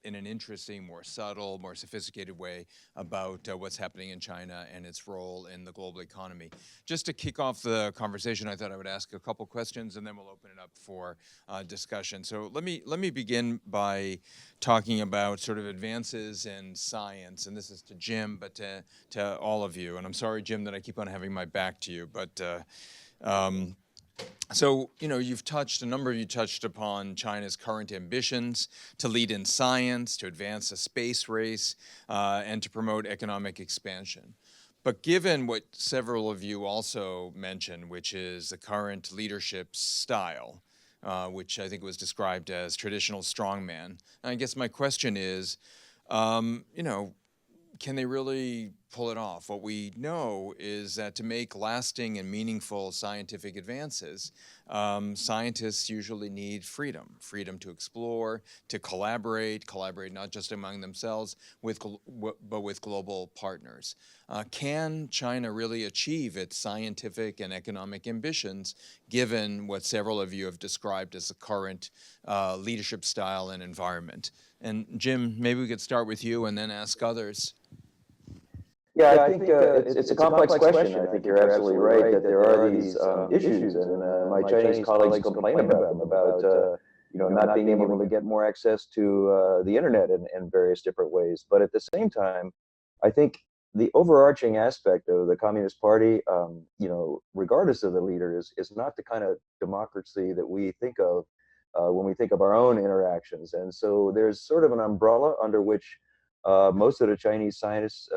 in an interesting, more subtle, more sophisticated way about what's happening in China and its role in the global economy. Just to kick off the conversation, I thought I would ask a couple questions and then we'll open it up for discussion. So let me begin by talking about sort of advances in science, and this is to Jim, but to all of you. And I'm sorry, Jim, that I keep on having my back to you, but so, a number of you touched upon China's current ambitions to lead in science, to advance a space race, and to promote economic expansion. But given what several of you also mentioned, which is the current leadership style, which I think was described as traditional strongman, I guess my question is, can they really pull it off? What we know is that to make lasting and meaningful scientific advances, scientists usually need freedom to explore, to collaborate not just among themselves, but with global partners. Can China really achieve its scientific and economic ambitions, given what several of you have described as the current leadership style and environment? And Jim, maybe we could start with you and then ask others. Yeah, I think it's a complex question. I think you're absolutely right that there are these issues, and my Chinese colleagues complain about them, about not being able to get more access to the internet in various different ways. But at the same time, I think the overarching aspect of the Communist Party, regardless of the leader, is not the kind of democracy that we think of when we think of our own interactions. And so there's sort of an umbrella under which most of the Chinese scientists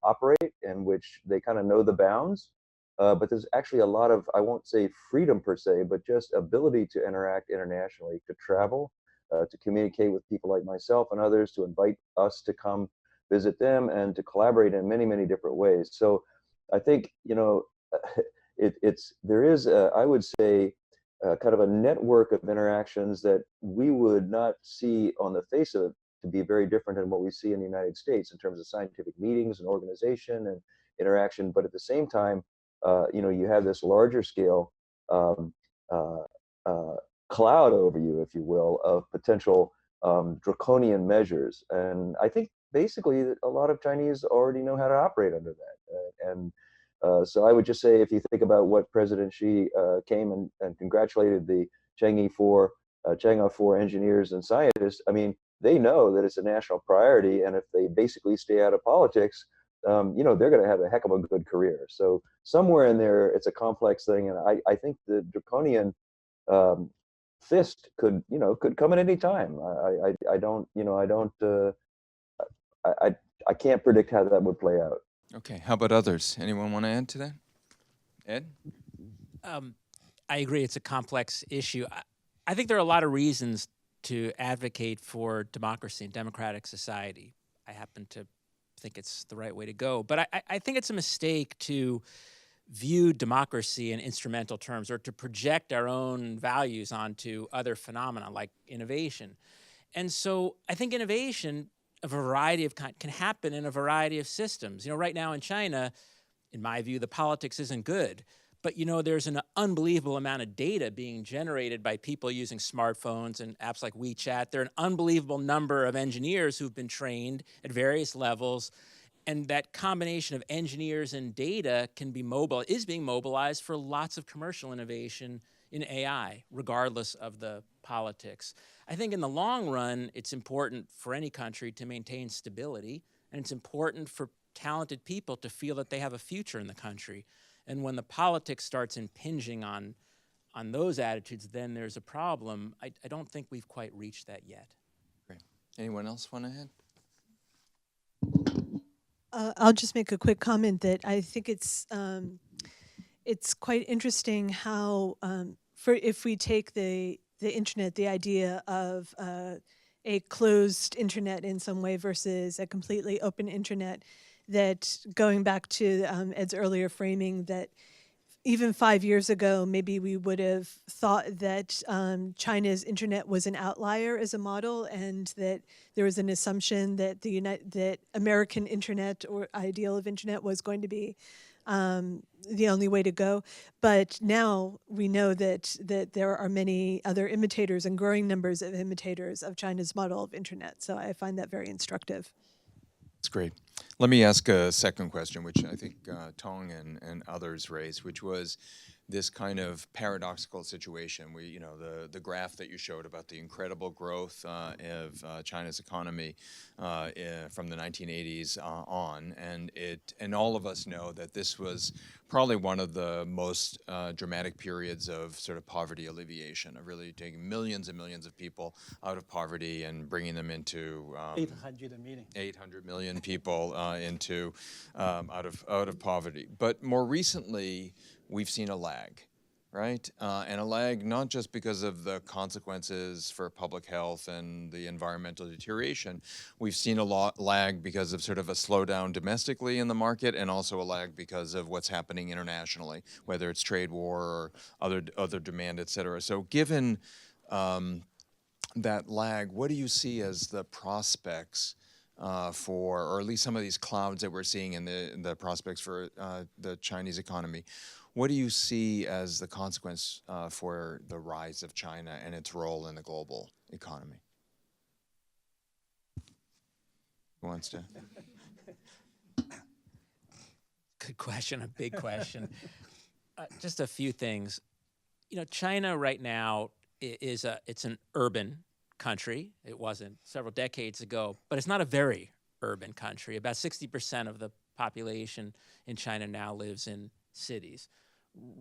operate, in which they kind of know the bounds, but there's actually a lot of, I won't say freedom per se, but just ability to interact internationally, to travel, to communicate with people like myself and others, to invite us to come visit them, and to collaborate in many, many different ways. So I think, there is, I would say, kind of a network of interactions that we would not see on the face of it to be very different than what we see in the United States in terms of scientific meetings and organization and interaction. But at the same time, you have this larger scale cloud over you, if you will, of potential draconian measures. And I think basically a lot of Chinese already know how to operate under that. So I would just say, if you think about what President Xi came and congratulated the Chang'e 4 engineers and scientists, I mean, they know that it's a national priority, and if they basically stay out of politics, they're going to have a heck of a good career. So somewhere in there, it's a complex thing, and I think the draconian fist could come at any time. I can't predict how that would play out. Okay, how about others? Anyone want to add to that? Ed? I agree, it's a complex issue. I think there are a lot of reasons to advocate for democracy and democratic society. I happen to think it's the right way to go. But I think it's a mistake to view democracy in instrumental terms, or to project our own values onto other phenomena like innovation. And so I think innovation, a variety of kind, can happen in a variety of systems. Right now in China, in my view, the politics isn't good. But there's an unbelievable amount of data being generated by people using smartphones and apps like WeChat. There are an unbelievable number of engineers who've been trained at various levels. And that combination of engineers and data is being mobilized for lots of commercial innovation in AI, regardless of the politics. I think in the long run, it's important for any country to maintain stability, and it's important for talented people to feel that they have a future in the country. And when the politics starts impinging on those attitudes, then there's a problem. I don't think we've quite reached that yet. Great. Anyone else want to add? I'll just make a quick comment that I think it's quite interesting how, if we take the internet, the idea of a closed internet in some way versus a completely open internet, that going back to Ed's earlier framing, that even 5 years ago, maybe we would have thought that China's internet was an outlier as a model, and that there was an assumption that that American internet or ideal of internet was going to be the only way to go. But now we know that there are many other imitators and growing numbers of imitators of China's model of internet. So I find that very instructive. That's great. Let me ask a second question, which I think Tong and others raised, which was this kind of paradoxical situation where, you know, the graph that you showed about the incredible growth of China's economy from the 1980s on, and all of us know that this was probably one of the most dramatic periods of sort of poverty alleviation, of really taking millions and millions of people out of poverty and bringing them into 800 million people into out of poverty. But more recently, we've seen a lag, right? And a lag not just because of the consequences for public health and the environmental deterioration. We've seen a lag because of sort of a slowdown domestically in the market, and also a lag because of what's happening internationally, whether it's trade war or other demand, et cetera. So given that lag, what do you see as the prospects for, or at least some of these clouds that we're seeing in the prospects for the Chinese economy? What do you see as the consequence for the rise of China and its role in the global economy? Who wants to? Good question, a big question. Just a few things. You know, China right now it's an urban country. It wasn't several decades ago, but it's not a very urban country. About 60% of the population in China now lives in cities,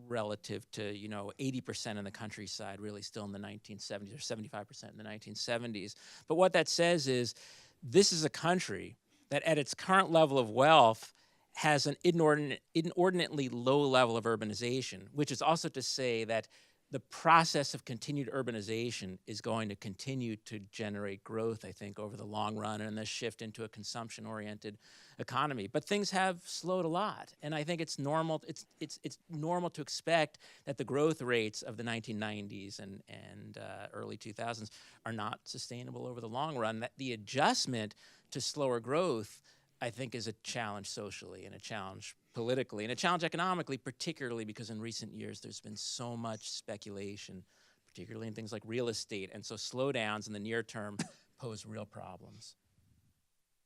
relative to, you know, 80% in the countryside, really still in the 1970s, or 75% in the 1970s. But what that says is this is a country that at its current level of wealth has an inordinately low level of urbanization, which is also to say that the process of continued urbanization is going to continue to generate growth, I think, over the long run, and this shift into a consumption-oriented economy. But things have slowed a lot, and I think it's normal. It's normal to expect that the growth rates of the 1990s and early 2000s are not sustainable over the long run. That the adjustment to slower growth, I think, is a challenge socially and a challenge politically and a challenge economically, particularly because in recent years there's been so much speculation, particularly in things like real estate, and so slowdowns in the near term pose real problems.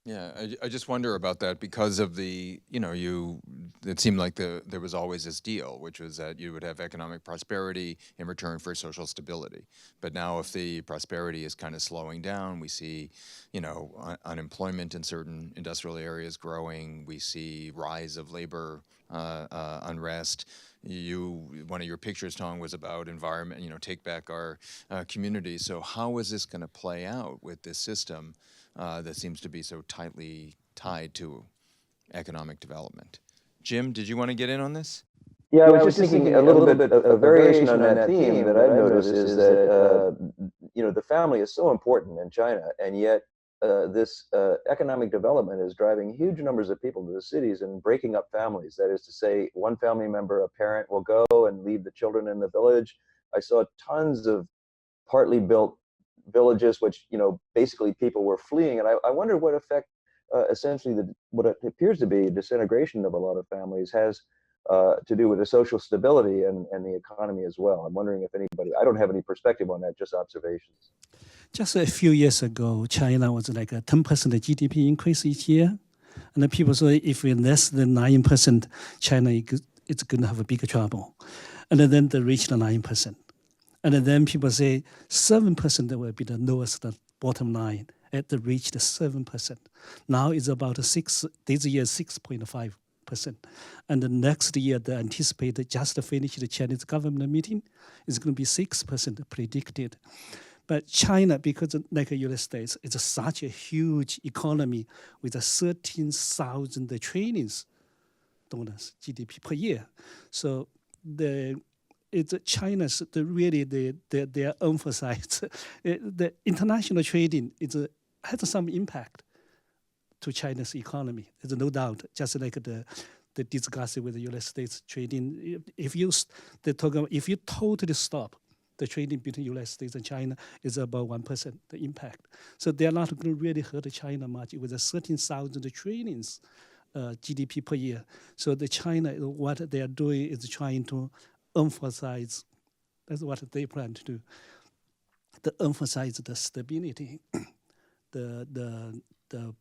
Yeah, I just wonder about that because of the, you know, it seemed like there was always this deal, which was that you would have economic prosperity in return for social stability. But now if the prosperity is kind of slowing down, we see, you know, unemployment in certain industrial areas growing, we see rise of labor unrest. One of your pictures, Tong, was about environment, you know, take back our communities. So how is this going to play out with this system that seems to be so tightly tied to economic development? Jim, did you want to get in on this? Yeah, I was just thinking a little bit of a variation on that theme that I've noticed is that, you know, the family is so important in China, and yet this economic development is driving huge numbers of people to the cities and breaking up families. That is to say, one family member, a parent, will go and leave the children in the village. I saw tons of partly built villages, which, you know, basically people were fleeing. And I wonder what effect essentially what it appears to be disintegration of a lot of families has to do with the social stability and the economy as well. I'm wondering if anybody, I don't have any perspective on that, just observations. Just a few years ago, China was like a 10% GDP increase each year. And the people say if we're less than 9%, China is going to have a bigger trouble. And then they reached the 9%. And then people say 7% will be the lowest bottom line. It reached 7%. Now it's about this year 6.5%. And the next year, the anticipated just finished the Chinese government meeting is going to be 6% predicted. But China, because like the United States, it's such a huge economy with 13,000 trillions dollars GDP per year. So China's they emphasize the international trading has some impact to China's economy. There's no doubt. Just like the discussion with the United States trading, if you totally stop the trading between United States and China, is about 1% the impact. So they are not going to really hurt China much with the 13,000 trillions GDP per year. So the China, what they are doing is trying to emphasize, that's what they plan to do, to emphasize the stability, the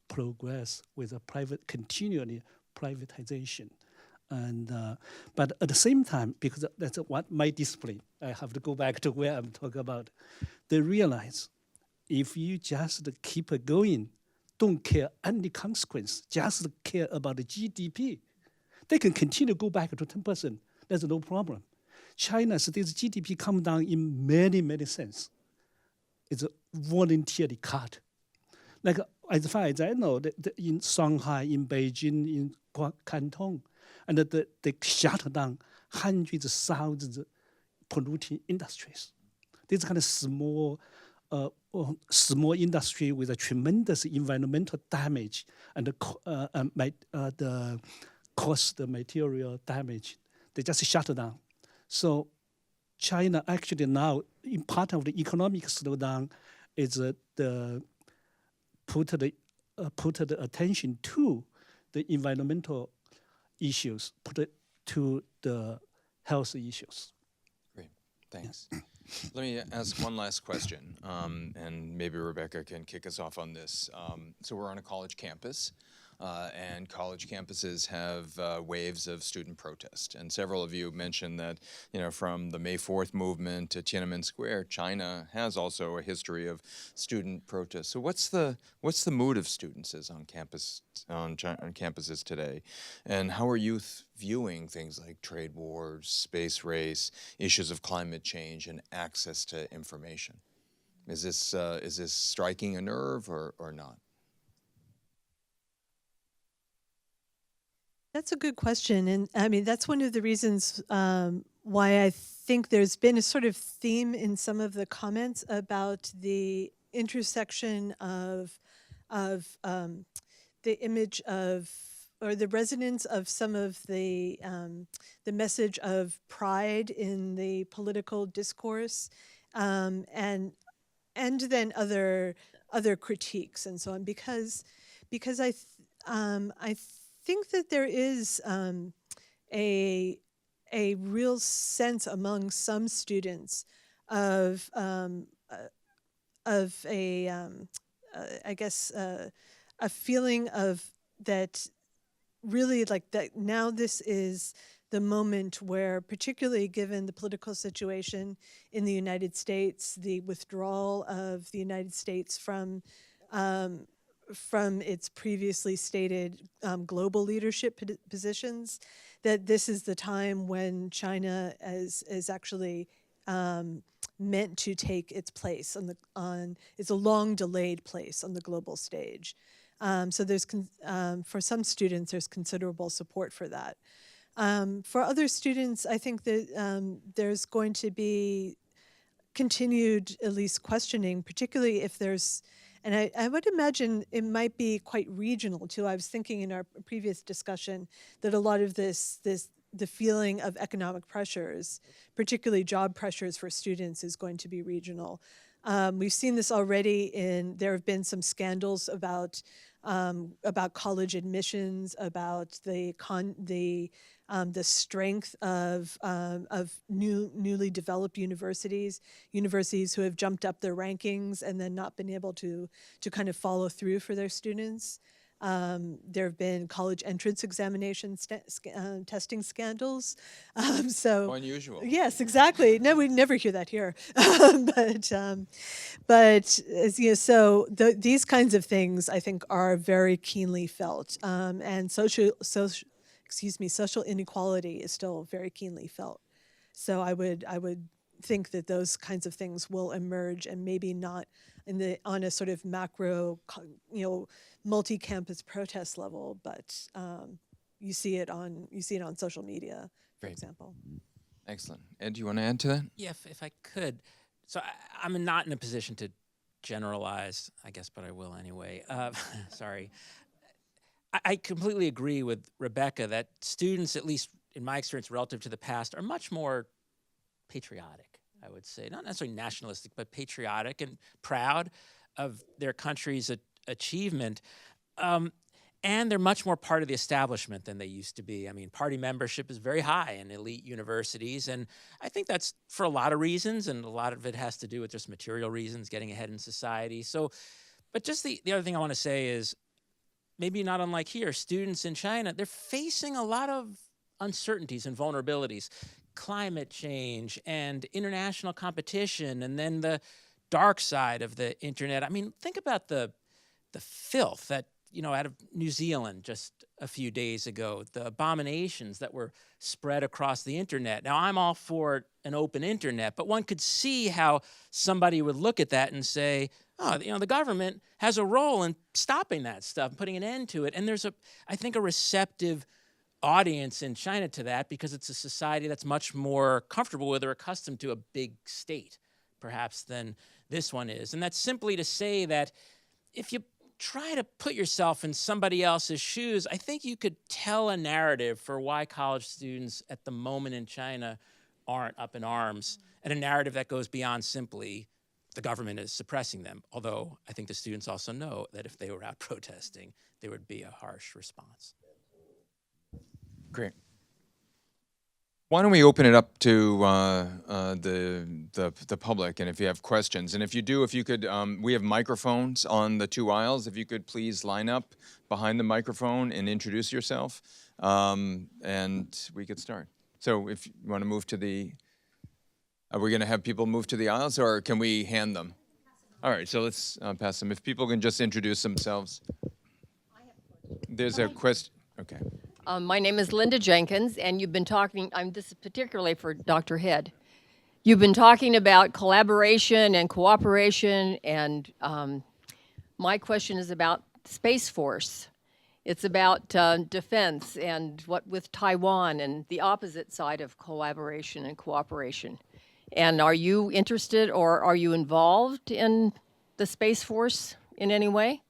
progress with a continually privatization. And but at the same time, because that's what my discipline, I have to go back to where I'm talking about. They realize if you just keep going, don't care any consequence, just care about the GDP, they can continue to go back to 10%. There's no problem. China's this GDP come down in many, many sense. It's voluntarily cut. Like as far as I know, in Shanghai, in Beijing, in Canton, and they shut down hundreds of thousands of polluting industries. This kind of small industry with a tremendous environmental damage and the cost material damage, they just shut down. So China actually now, in part of the economic slowdown, is put the attention to the environmental issues, put it to the health issues. Great, thanks. Let me ask one last question, and maybe Rebecca can kick us off on this. So we're on a college campus, and college campuses have waves of student protest. And several of you mentioned that, from the May 4th movement to Tiananmen Square, China has also a history of student protest. So what's the mood of students on campuses today? And how are youth viewing things like trade wars, space race, issues of climate change, and access to information? Is this striking a nerve or not? That's a good question. And I mean, that's one of the reasons why I think there's been a sort of theme in some of the comments about the intersection of the image of, or the resonance of some of the message of pride in the political discourse, and then other critiques and so on, because I think that there is a real sense among some students of a feeling of that, really, like that now this is the moment where, particularly given the political situation in the United States, the withdrawal of the United States from its previously stated global leadership positions, that this is the time when China is actually meant to take its place it's a long delayed place on the global stage. So there's for some students there's considerable support for that. For other students, I think that there's going to be continued, at least, questioning, particularly if there's, and I would imagine it might be quite regional too. I was thinking in our previous discussion that a lot of the feeling of economic pressures, particularly job pressures for students, is going to be regional. We've seen this already there have been some scandals about college admissions, about the strength of newly developed universities who have jumped up their rankings and then not been able to kind of follow through for their students. There have been college entrance examination testing scandals. Unusual. Yes, exactly. No, we never hear that here. So these kinds of things I think are very keenly felt, and social inequality is still very keenly felt. So I would think that those kinds of things will emerge, and maybe not on a sort of macro, multi-campus protest level, but you see it on social media, for Great. example. Excellent. Ed, do you want to add to that? Yeah, if I could. So I'm not in a position to generalize, I guess, but I will anyway. Sorry. I completely agree with Rebecca that students, at least in my experience relative to the past, are much more patriotic, I would say. Not necessarily nationalistic, but patriotic and proud of their country's achievement. And they're much more part of the establishment than they used to be. I mean, party membership is very high in elite universities, and I think that's for a lot of reasons, and a lot of it has to do with just material reasons, getting ahead in society. So, but just the other thing I want to say is, maybe not unlike here, students in China, they're facing a lot of uncertainties and vulnerabilities. Climate change and international competition, and then the dark side of the internet. I mean, think about the filth that, out of New Zealand just a few days ago, the abominations that were spread across the internet. Now, I'm all for an open internet, but one could see how somebody would look at that and say, oh, the government has a role in stopping that stuff, putting an end to it. And there's I think, a receptive audience in China to that, because it's a society that's much more comfortable with or accustomed to a big state, perhaps, than this one is. And that's simply to say that if you try to put yourself in somebody else's shoes, I think you could tell a narrative for why college students at the moment in China aren't up in arms, and a narrative that goes beyond simply the government is suppressing them. Although I think the students also know that if they were out protesting, there would be a harsh response. Great. Why don't we open it up to the public, and if you have questions, and if you do, if you could, we have microphones on the two aisles. If you could please line up behind the microphone and introduce yourself, and we could start. So if you want to move to the, are we going to have people move to the aisles, or can we hand them? All right, so let's pass them. If people can just introduce themselves. There's a question. Okay. My name is Linda Jenkins, and you've been talking, this is particularly for Dr. Head. You've been talking about collaboration and cooperation, and my question is about Space Force. It's about defense and what with Taiwan and the opposite side of collaboration and cooperation. And are you interested, or are you involved in the Space Force in any way?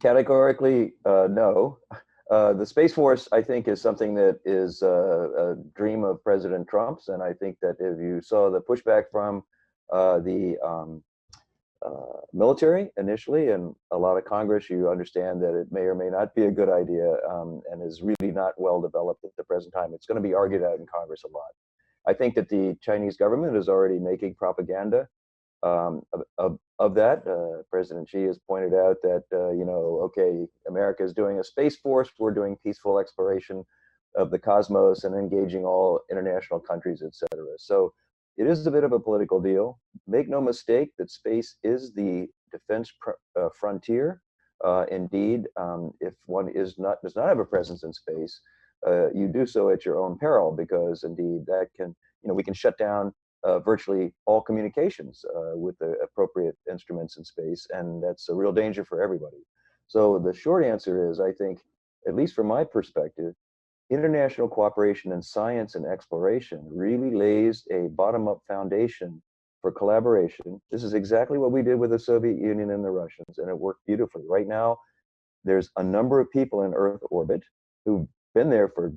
Categorically, no. The Space Force, I think, is something that is a dream of President Trump's, and I think that if you saw the pushback from the military initially and a lot of Congress, you understand that it may or may not be a good idea, and is really not well developed at the present time. It's going to be argued out in Congress a lot. I think that the Chinese government is already making propaganda of that. President Xi has pointed out that, okay, America is doing a Space Force, we're doing peaceful exploration of the cosmos and engaging all international countries, etc. So it is a bit of a political deal. Make no mistake that space is the defense frontier. Indeed, if one does not have a presence in space, you do so at your own peril, because indeed that can, we can shut down virtually all communications with the appropriate instruments in space, and that's a real danger for everybody. So the short answer is, I think, at least from my perspective, international cooperation in science and exploration really lays a bottom-up foundation for collaboration. This is exactly what we did with the Soviet Union and the Russians, and it worked beautifully. Right now, there's a number of people in Earth orbit who've been there for,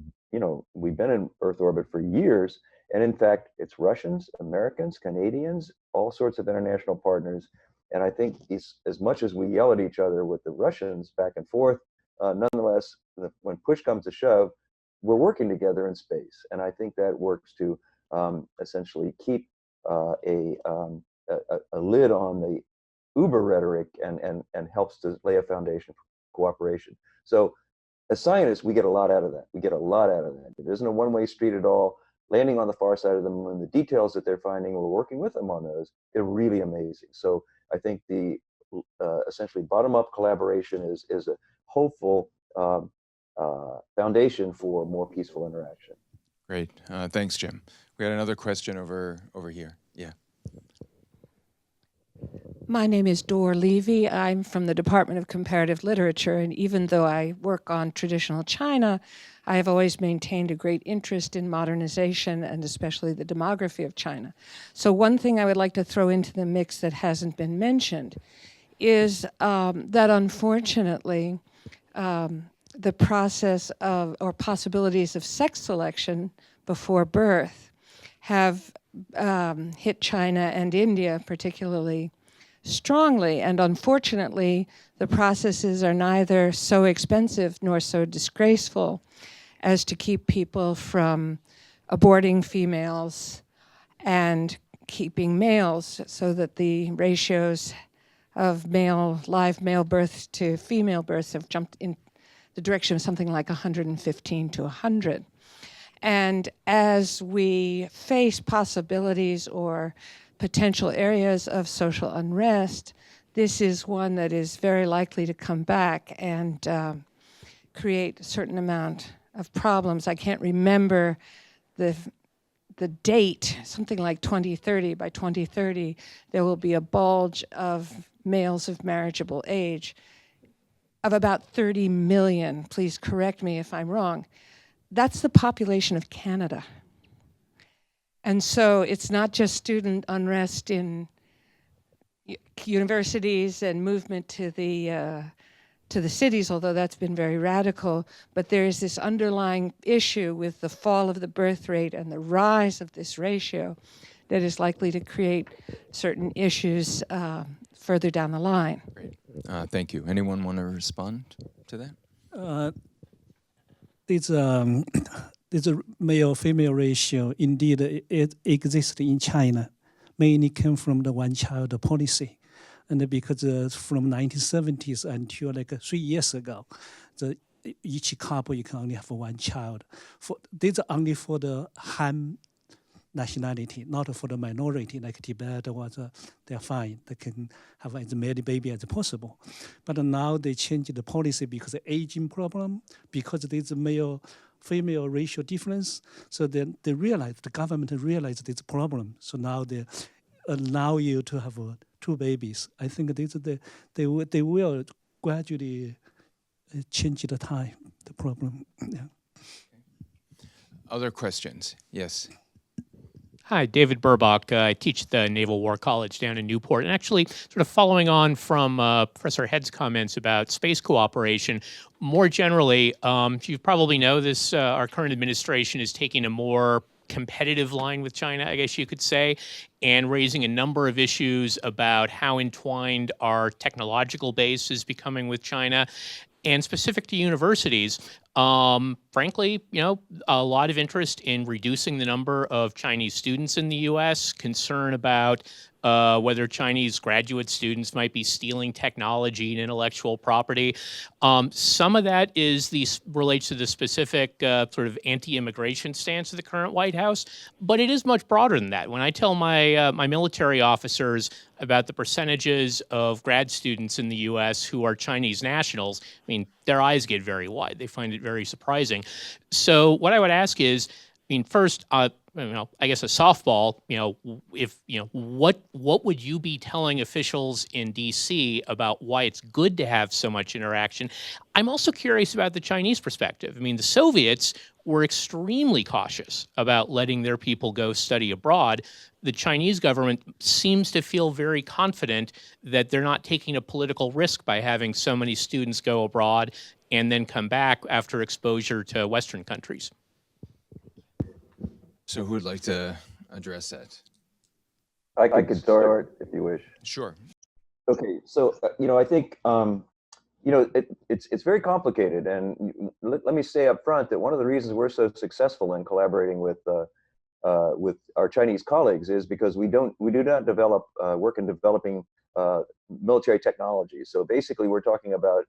we've been in Earth orbit for years. And in fact, it's Russians, Americans, Canadians, all sorts of international partners. And I think as much as we yell at each other with the Russians back and forth, nonetheless, when push comes to shove, we're working together in space. And I think that works to essentially keep a lid on the uber rhetoric and helps to lay a foundation for cooperation. So as scientists, we get a lot out of that. We get a lot out of that. It isn't a one-way street at all. Landing on the far side of the moon, the details that they're finding, we're working with them on those, they're really amazing. So I think the essentially bottom-up collaboration is a hopeful foundation for more peaceful interaction. Great. Thanks, Jim. We got another question over here. Yeah. My name is Dor Levy. I'm from the Department of Comparative Literature, and even though I work on traditional China, I have always maintained a great interest in modernization and especially the demography of China. So one thing I would like to throw into the mix that hasn't been mentioned is that unfortunately the process of or possibilities of sex selection before birth have hit China and India particularly strongly, and unfortunately, the processes are neither so expensive nor so disgraceful as to keep people from aborting females and keeping males, so that the ratios of live male births to female births have jumped in the direction of something like 115 to 100. And as we face possibilities or potential areas of social unrest, this is one that is very likely to come back and create a certain amount of problems. I can't remember the date, something like 2030. By 2030, there will be a bulge of males of marriageable age of about 30 million. Please correct me if I'm wrong. That's the population of Canada. And so it's not just student unrest in universities and movement to the cities, although that's been very radical, but there is this underlying issue with the fall of the birth rate and the rise of this ratio that is likely to create certain issues further down the line. Great. Thank you. Anyone want to respond to that? There's a male-female ratio. Indeed, it exists in China. Mainly came from the one-child policy. And because from 1970s until like 3 years ago, each couple you can only have one child. These are only for the Han nationality, not for the minority like Tibet they're fine. They can have as many babies as possible. But now they changed the policy because of aging problem, because there's a male-female ratio difference. So then they realized, the government realized this problem. So now they allow you to have two babies. I think they will gradually change the time, the problem. Yeah. Other questions? Yes. Hi, David Burbach. I teach at the Naval War College down in Newport. And actually, sort of following on from Professor Head's comments about space cooperation, more generally, you probably know this, our current administration is taking a more competitive line with China, I guess you could say, and raising a number of issues about how entwined our technological base is becoming with China. And specific to universities, frankly, a lot of interest in reducing the number of Chinese students in the U.S., concern about whether Chinese graduate students might be stealing technology and intellectual property. Some of that relates to the specific sort of anti-immigration stance of the current White House, but it is much broader than that. When I tell my military officers about the percentages of grad students in the U.S. who are Chinese nationals, I mean, their eyes get very wide. They find it very surprising. So what I would ask is, first, I guess a softball, what would you be telling officials in D.C. about why it's good to have so much interaction? I'm also curious about the Chinese perspective. The Soviets were extremely cautious about letting their people go study abroad. The Chinese government seems to feel very confident that they're not taking a political risk by having so many students go abroad and then come back after exposure to Western countries. So who would like to address that? I could start if you wish. Sure. Okay, so I think it's very complicated, and let me say up front that one of the reasons we're so successful in collaborating with with our Chinese colleagues is because we do not develop work in developing military technology. So basically, we're talking about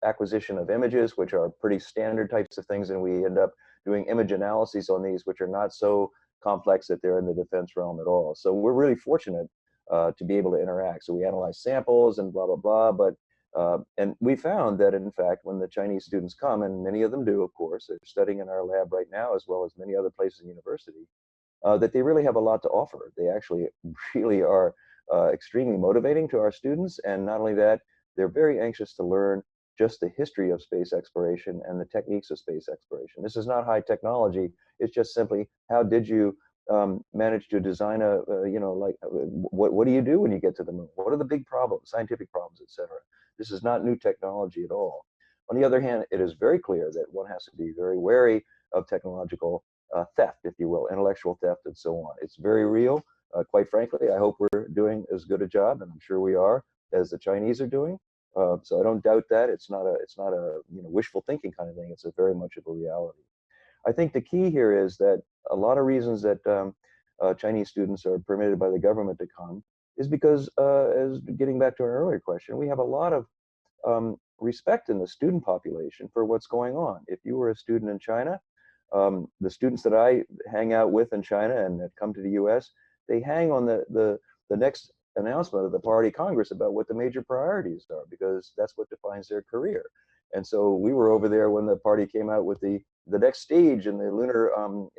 acquisition of images, which are pretty standard types of things, and we end up doing image analyses on these, which are not so complex that they're in the defense realm at all. So we're really fortunate to be able to interact. So we analyze samples and blah, blah, blah. But and we found that, in fact, when the Chinese students come, and many of them do, of course, they're studying in our lab right now, as well as many other places in university, that they really have a lot to offer. They actually really are extremely motivating to our students. And not only that, they're very anxious to learn just the history of space exploration and the techniques of space exploration. This is not high technology. It's just simply, how did you manage to design a, what do you do when you get to the moon? What are the big problems, scientific problems, et cetera? This is not new technology at all. On the other hand, it is very clear that one has to be very wary of technological theft, if you will, intellectual theft, and so on. It's very real. Quite frankly, I hope we're doing as good a job, and I'm sure we are, as the Chinese are doing. So I don't doubt that. It's not a wishful thinking kind of thing. It's a very much of a reality. I think the key here is that a lot of reasons that Chinese students are permitted by the government to come is because, as getting back to our earlier question, we have a lot of respect in the student population for what's going on. If you were a student in China, the students that I hang out with in China and that come to the U.S., they hang on the next announcement of the party Congress about what the major priorities are, because that's what defines their career. And so we were over there when the party came out with the next stage in the lunar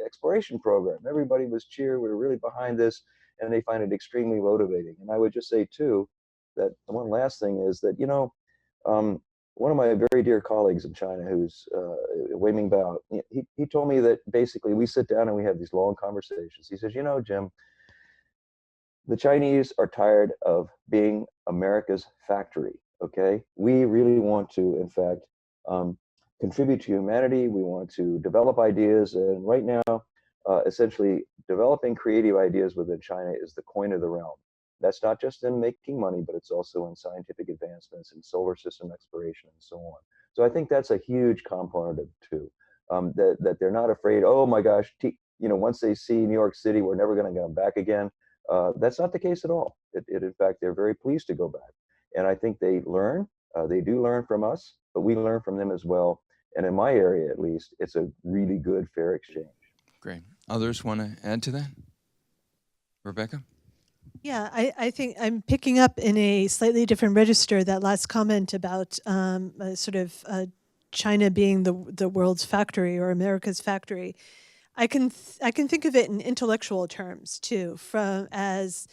exploration program. Everybody was cheering. We were really behind this, and they find it extremely motivating. And I would just say too that one last thing is that one of my very dear colleagues in China, who's Wei Mingbao, he told me that basically we sit down and we have these long conversations. He says, Jim, the Chinese are tired of being America's factory, okay? We really want to, in fact, contribute to humanity. We want to develop ideas. And right now, essentially, developing creative ideas within China is the coin of the realm. That's not just in making money, but it's also in scientific advancements and solar system exploration and so on. So I think that's a huge component of it too, that they're not afraid, oh my gosh, once they see New York City, we're never going to get them back again. That's not the case at all. In fact, they're very pleased to go back. And I think they learn, they do learn from us, but we learn from them as well. And in my area, at least, it's a really good, fair exchange. Great. Others want to add to that? Rebecca? Yeah, I think I'm picking up in a slightly different register that last comment about China being the world's factory or America's factory. I can think of it in intellectual terms too, as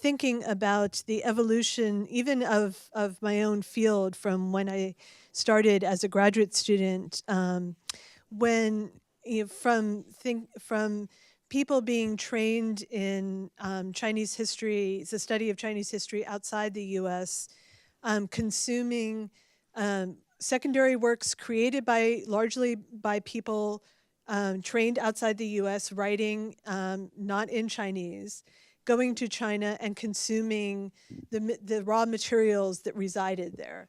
thinking about the evolution even of my own field from when I started as a graduate student, when from people being trained in Chinese history, the study of Chinese history outside the U.S., consuming secondary works created largely by people trained outside the U.S., writing not in Chinese, going to China and consuming the raw materials that resided there.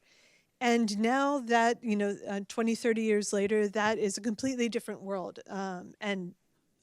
And now that, 20, 30 years later, that is a completely different world. And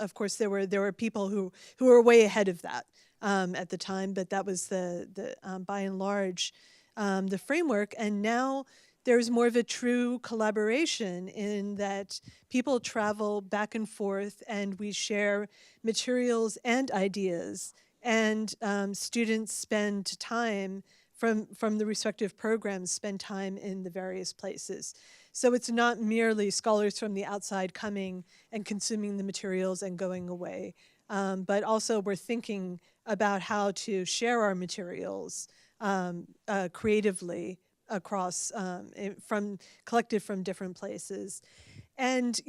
of course, there were people who were way ahead of that at the time, but that was the by and large the framework. And now there's more of a true collaboration in that people travel back and forth, and we share materials and ideas, and students spend time from the respective programs, spend time in the various places. So it's not merely scholars from the outside coming and consuming the materials and going away, but also we're thinking about how to share our materials creatively across, collected from different places. And,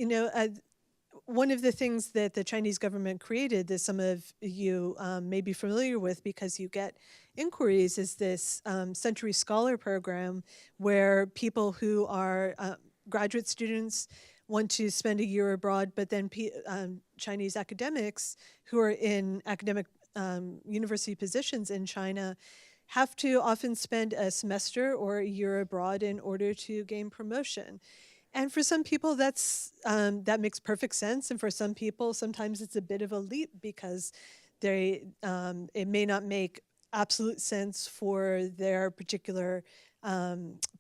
one of the things that the Chinese government created that some of you may be familiar with because you get inquiries is this Century Scholar program, where people who are graduate students want to spend a year abroad, but then Chinese academics who are in academic university positions in China have to often spend a semester or a year abroad in order to gain promotion. And for some people, that makes perfect sense. And for some people, sometimes it's a bit of a leap because it may not make absolute sense for their particular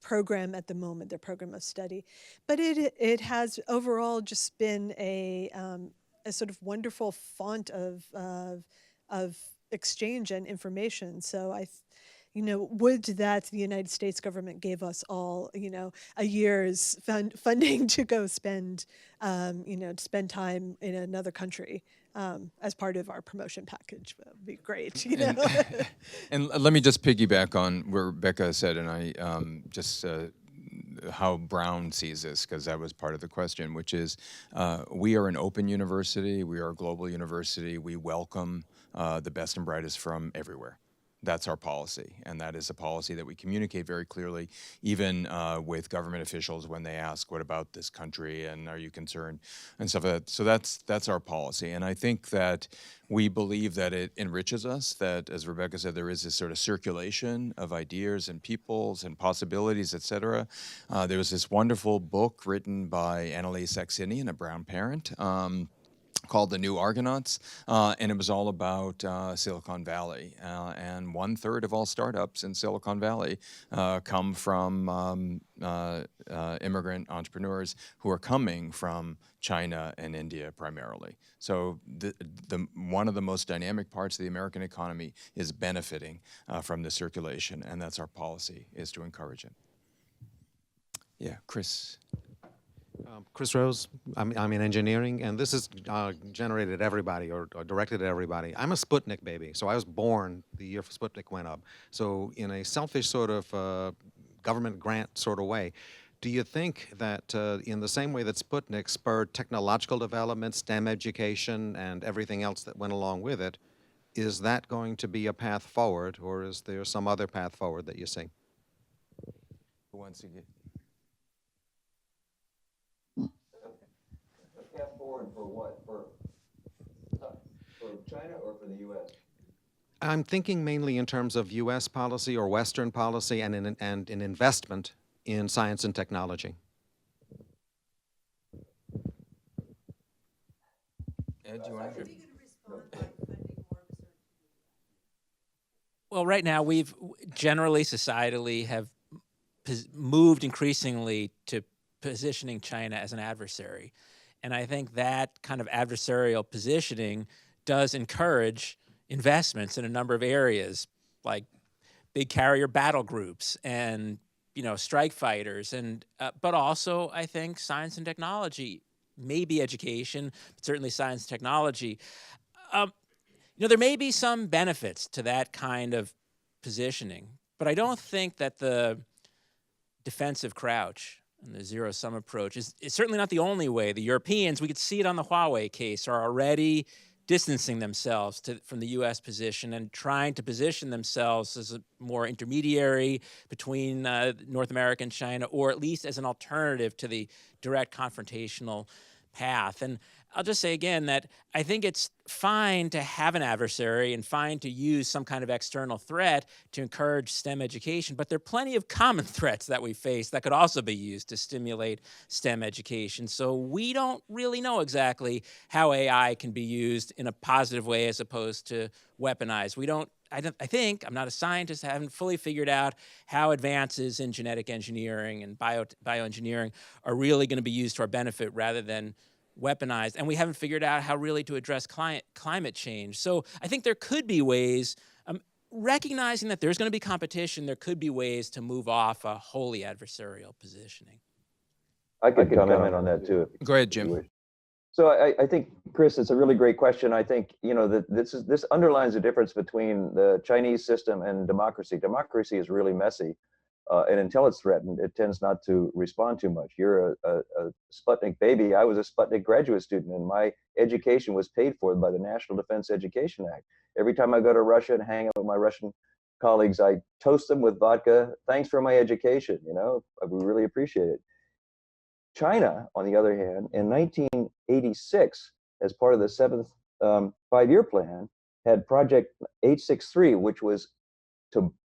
program at the moment, their program of study. But it has overall just been a sort of wonderful font of exchange and information. So would that the United States government gave us all, a year's funding to go spend, to spend time in another country as part of our promotion package. That would be great, And let me just piggyback on what Rebecca said, and I just how Brown sees this, because that was part of the question, which is we are an open university, we are a global university, we welcome the best and brightest from everywhere. That's our policy, and that is a policy that we communicate very clearly, even with government officials when they ask, "What about this country?" and "Are you concerned?" and stuff like that. So that's our policy, and I think that we believe that it enriches us. That, as Rebecca said, there is this sort of circulation of ideas and peoples and possibilities, et cetera. There was this wonderful book written by Annalise Saxenian, a Brown parent. Called The New Argonauts, and it was all about Silicon Valley. And 1/3 of all startups in Silicon Valley come from immigrant entrepreneurs who are coming from China and India primarily. So one of the most dynamic parts of the American economy is benefiting from the circulation, and that's our policy, is to encourage it. Yeah, Chris. Chris Rose, I'm in engineering, and this is generated at everybody or directed at everybody. I'm a Sputnik baby, so I was born the year Sputnik went up. So in a selfish sort of government grant sort of way, do you think that in the same way that Sputnik spurred technological development, STEM education, and everything else that went along with it, is that going to be a path forward, or is there some other path forward that you see? Who wants to get? Path forward for what? For China or for the U.S.? I'm thinking mainly in terms of U.S. policy or Western policy and in investment in science and technology. Ed, do you want to? Well, right now we've generally, societally, have moved increasingly to positioning China as an adversary. And I think that kind of adversarial positioning does encourage investments in a number of areas, like big carrier battle groups and strike fighters, and but also I think science and technology, maybe education, but certainly science and technology. There may be some benefits to that kind of positioning, but I don't think that the defensive crouch and the zero-sum approach is certainly not the only way. The Europeans, we could see it on the Huawei case, are already distancing themselves from the U.S. position and trying to position themselves as a more intermediary between North America and China, or at least as an alternative to the direct confrontational path. And I'll just say again that I think it's fine to have an adversary and fine to use some kind of external threat to encourage STEM education, but there are plenty of common threats that we face that could also be used to stimulate STEM education. So we don't really know exactly how AI can be used in a positive way as opposed to weaponized. I think, I'm not a scientist, I haven't fully figured out how advances in genetic engineering and bioengineering are really going to be used to our benefit rather than weaponized, and we haven't figured out how really to address climate change. So I think there could be ways, recognizing that there's going to be competition, there could be ways to move off a wholly adversarial positioning. I could comment on that too. Go ahead, Jim. So I think, Chris, it's a really great question. I think that this underlines the difference between the Chinese system and democracy. Democracy is really messy. And until it's threatened, it tends not to respond too much. You're a Sputnik baby. I was a Sputnik graduate student, and my education was paid for by the National Defense Education Act. Every time I go to Russia and hang out with my Russian colleagues, I toast them with vodka. Thanks for my education. We really appreciate it. China, on the other hand, in 1986, as part of the 7th five-year plan, had Project 863, which was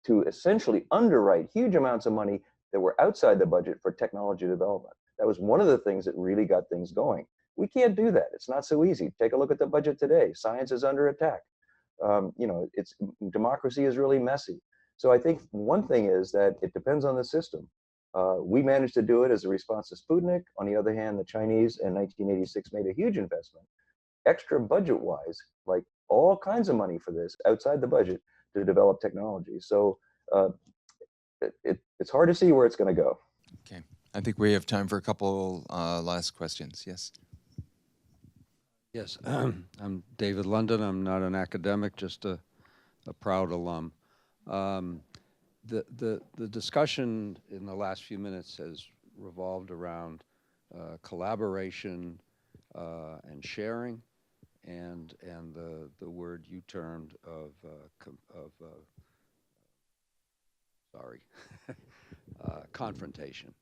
to essentially underwrite huge amounts of money that were outside the budget for technology development. That was one of the things that really got things going. We can't do that. It's not so easy. Take a look at the budget today. Science is under attack. Democracy is really messy. So I think one thing is that it depends on the system. We managed to do it as a response to Sputnik. On the other hand, the Chinese in 1986 made a huge investment, extra budget-wise, like all kinds of money for this outside the budget to develop technology. So it's hard to see where it's going to go. Okay. I think we have time for a couple last questions. Yes. Yes, I'm David London. I'm not an academic, just a proud alum. The discussion in the last few minutes has revolved around collaboration and sharing, and the word you termed of confrontation.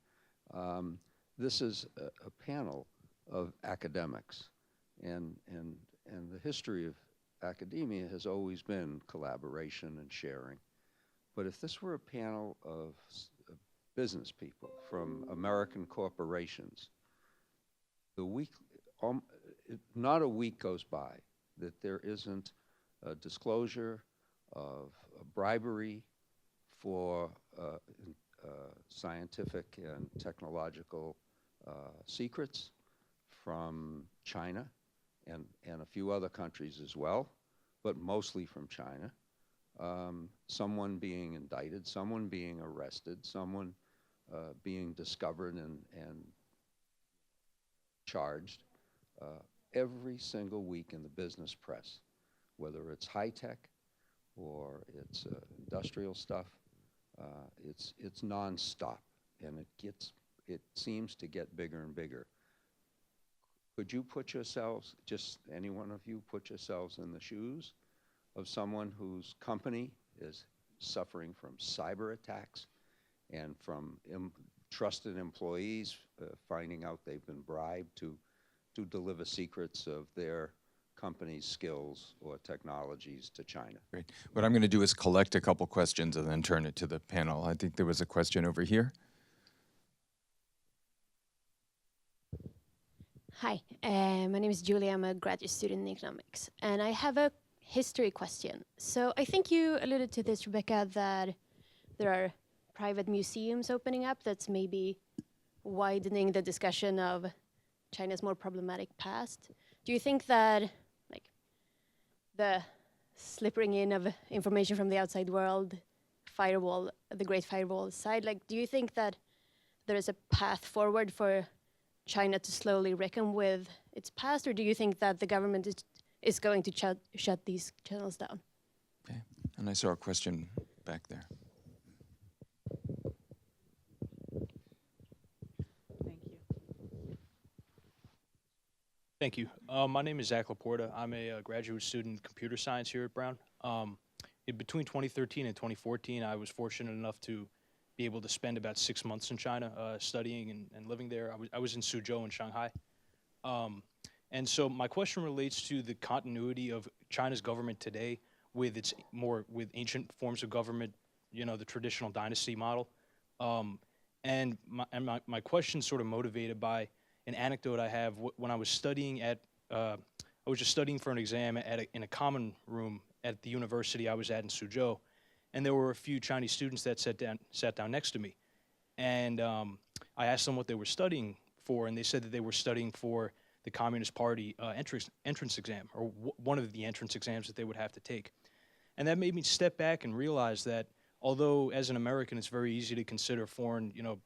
This is a panel of academics, and the history of academia has always been collaboration and sharing. But if this were a panel of business people from American corporations, not a week goes by that there isn't a disclosure of bribery for scientific and technological secrets from China and a few other countries as well, but mostly from China. Someone being indicted, someone being arrested, someone being discovered and charged every single week in the business press, whether it's high tech or it's industrial stuff. It's nonstop, and it seems to get bigger and bigger. Could you put yourselves, just any one of you, put yourselves in the shoes of someone whose company is suffering from cyber attacks and from trusted employees finding out they've been bribed to deliver secrets of their company's skills or technologies to China? Great. What I'm going to do is collect a couple questions and then turn it to the panel. I think there was a question over here. Hi, my name is Julia. I'm a graduate student in economics, and I have a history question. So I think you alluded to this, Rebecca, that there are private museums opening up that's maybe widening the discussion of China's more problematic past. Do you think that, like, the slipping in of information from the outside world, firewall, the Great Firewall side, like, do you think that there is a path forward for China to slowly reckon with its past, or do you think that the government is going to shut these channels down? Okay, and I saw a question back there. Thank you. My name is Zach Laporta. I'm a graduate student in computer science here at Brown. Between 2013 and 2014, I was fortunate enough to be able to spend about 6 months in China studying and living there. I was in Suzhou in Shanghai. And so my question relates to the continuity of China's government today with with ancient forms of government, you know, the traditional dynasty model. And my question sort of motivated by an anecdote I have when I was studying I was just studying for an exam in a common room at the university I was at in Suzhou, and there were a few Chinese students that sat down next to me, and I asked them what they were studying for, and they said that they were studying for the Communist Party entrance exam, or one of the entrance exams that they would have to take, and that made me step back and realize that although as an American it's very easy to consider foreign, you know,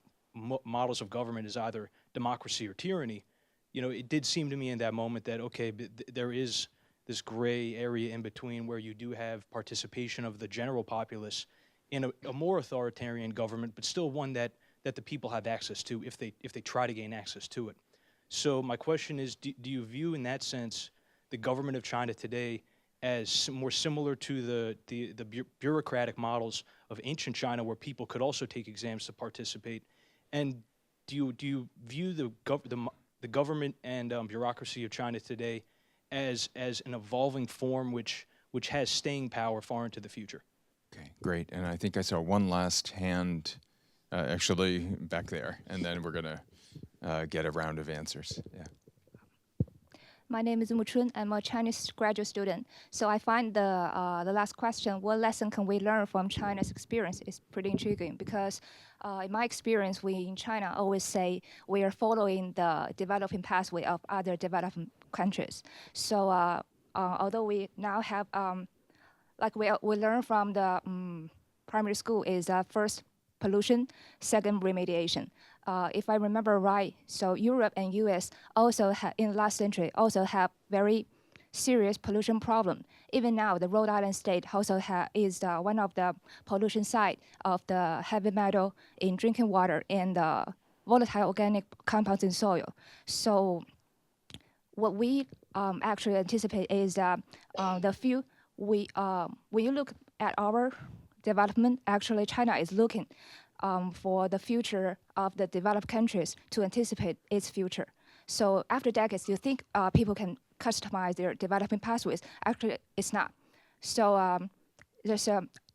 models of government as either democracy or tyranny, you know, it did seem to me in that moment that, okay, there is this gray area in between where you do have participation of the general populace in a more authoritarian government, but still one that the people have access to if they try to gain access to it. So my question is, do you view in that sense the government of China today as more similar to the bureaucratic models of ancient China where people could also take exams to participate? And do you view the government and bureaucracy of China today as an evolving form which has staying power far into the future? Okay, great. And I think I saw one last hand actually back there, and then we're going to get a round of answers. Yeah. My name is Mu Chun. I'm a Chinese graduate student. So I find the last question, what lesson can we learn from China's experience, is pretty intriguing because in my experience, we in China always say we are following the developing pathway of other developing countries. So although we now have, like we learn from the primary school is first pollution, second remediation. If I remember right, so Europe and US also in the last century also have very serious pollution problem. Even now, the Rhode Island state also is one of the pollution site of the heavy metal in drinking water and volatile organic compounds in soil. So what we actually anticipate is that when you look at our development, actually China is looking for the future of the developed countries to anticipate its future. So after decades, you think people can customize their development pathways. Actually, it's not. So there's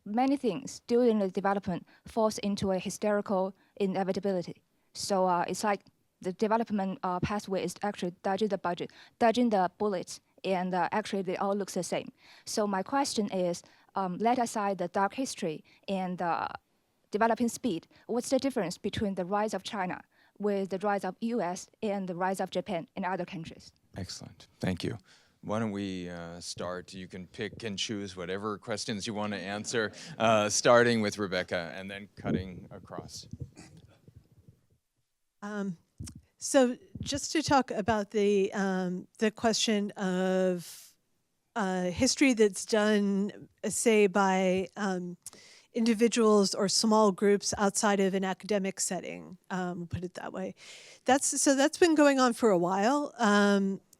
many things during the development falls into a historical inevitability. So it's like the development pathway is actually dodging the bullets, and actually they all look the same. So my question is, let aside the dark history and developing speed, what's the difference between the rise of China with the rise of US and the rise of Japan and other countries? Excellent. Thank you. Why don't we start? You can pick and choose whatever questions you want to answer, starting with Rebecca and then cutting across. So just to talk about the question of history that's done, say, by individuals or small groups outside of an academic setting, we'll put it that way. That's been going on for a while,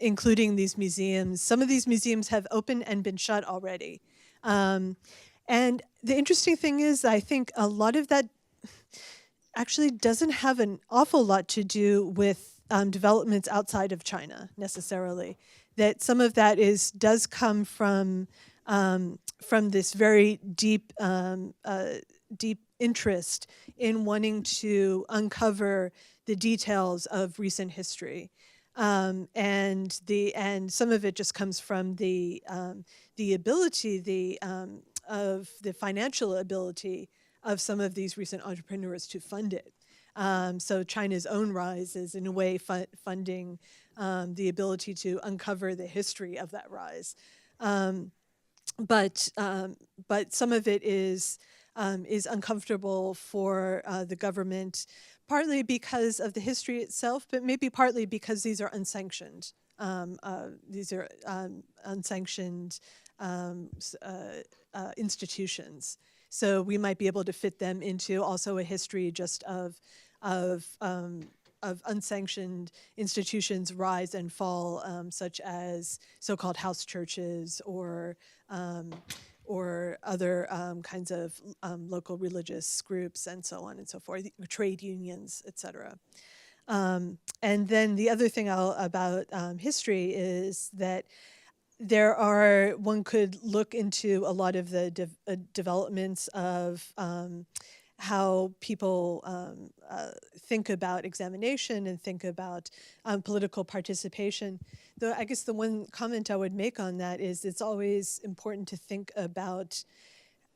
including these museums. Some of these museums have opened and been shut already. And the interesting thing is, I think a lot of that actually doesn't have an awful lot to do with developments outside of China necessarily. That some of that does come from this very deep interest in wanting to uncover the details of recent history, and some of it just comes from the ability of the financial ability of some of these recent entrepreneurs to fund it. So China's own rise is in a way funding the ability to uncover the history of that rise. But some of it is uncomfortable for the government, partly because of the history itself, but maybe partly because these are unsanctioned. Unsanctioned institutions. So we might be able to fit them into also a history just of unsanctioned institutions' rise and fall, such as so-called house churches or other kinds of local religious groups and so on and so forth, trade unions, etc. And then the other thing about history is that one could look into a lot of the developments of how people think about examination and think about political participation. Though I guess the one comment I would make on that is it's always important to think about,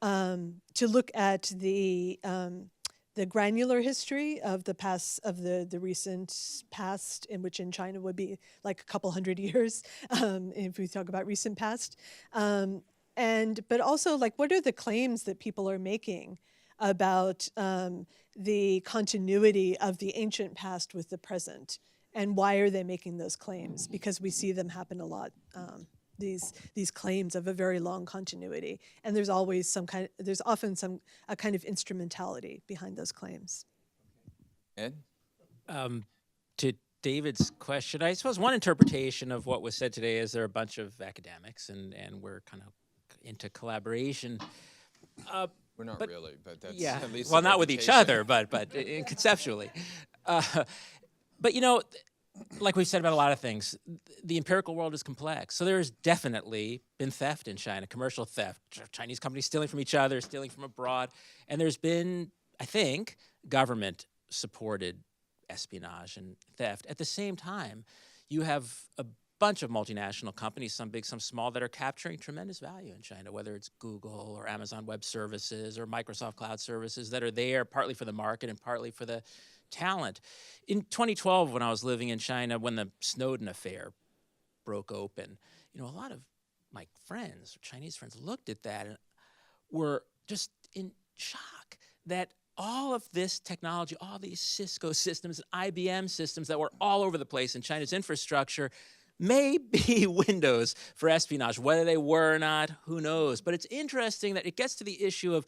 to look at the granular history of the past, of the recent past, in which in China would be like a couple hundred years, if we talk about recent past, but also like what are the claims that people are making about the continuity of the ancient past with the present, and why are they making those claims? Because we see them happen a lot. These claims of a very long continuity, and there's always often a kind of instrumentality behind those claims. Ed? To David's question, I suppose one interpretation of what was said today is there are a bunch of academics, and we're kind of into collaboration. We're not really, but that's yeah. at least well, not with each other, but conceptually. But you know, like we've said about a lot of things, the empirical world is complex. So there's definitely been theft in China, commercial theft, Chinese companies stealing from each other, stealing from abroad. And there's been, I think, government-supported espionage and theft. At the same time, you have a bunch of multinational companies, some big, some small, that are capturing tremendous value in China, whether it's Google or Amazon Web Services or Microsoft Cloud Services that are there partly for the market and partly for the talent. In 2012, when I was living in China, when the Snowden affair broke open, a lot of my friends, Chinese friends, looked at that and were just in shock that all of this technology, all these Cisco systems and IBM systems that were all over the place in China's infrastructure may be windows for espionage. Whether they were or not, who knows? But it's interesting that it gets to the issue of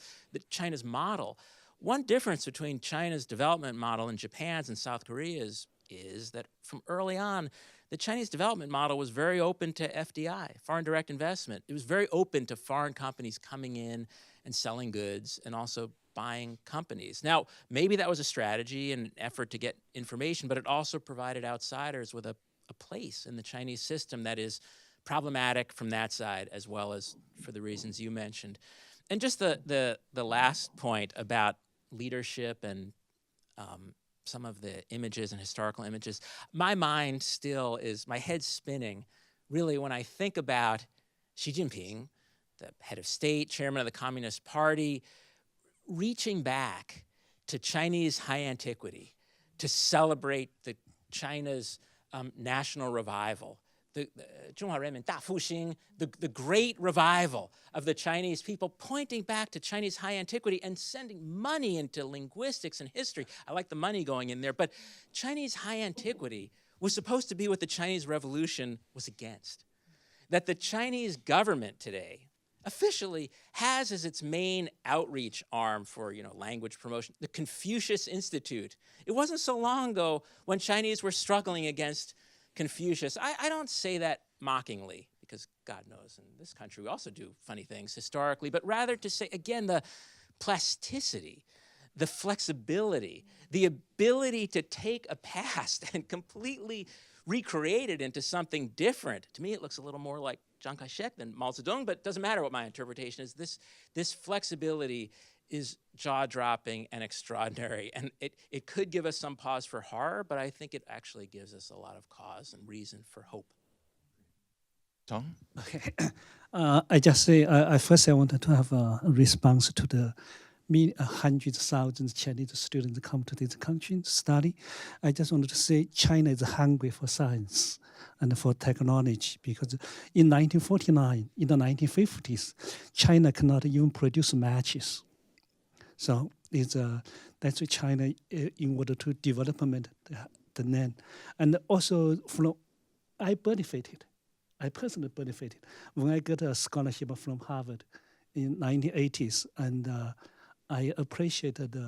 China's model. One difference between China's development model and Japan's and South Korea's is that from early on, the Chinese development model was very open to FDI, foreign direct investment. It was very open to foreign companies coming in and selling goods and also buying companies. Now, maybe that was a strategy and an effort to get information, but it also provided outsiders with a place in the Chinese system that is problematic from that side as well as for the reasons you mentioned. And just the last point about leadership and some of the images and historical images, my mind still is, my head's spinning really when I think about Xi Jinping, the head of state, chairman of the Communist Party, reaching back to Chinese high antiquity to celebrate China's national revival, the great revival of the Chinese people, pointing back to Chinese high antiquity and sending money into linguistics and history. I like the money going in there, but Chinese high antiquity was supposed to be what the Chinese Revolution was against. That the Chinese government today officially has as its main outreach arm for language promotion the Confucius Institute. It wasn't so long ago when Chinese were struggling against Confucius. I don't say that mockingly, because God knows in this country we also do funny things historically, but rather to say, again, the plasticity, the flexibility, the ability to take a past and completely recreate it into something different. To me, it looks a little more like Chiang Kai-shek than Mao Zedong, but it doesn't matter what my interpretation is. This flexibility is jaw-dropping and extraordinary, and it could give us some pause for horror, but I think it actually gives us a lot of cause and reason for hope. Tong? Okay. I just say, first I wanted to have a response to the hundreds of thousands Chinese students come to this country to study. I just wanted to say China is hungry for science and for technology, because in 1949, in the 1950s, China cannot even produce matches. So that's why China, in order to development the land. And also, I personally benefited when I got a scholarship from Harvard in 1980s, and I appreciated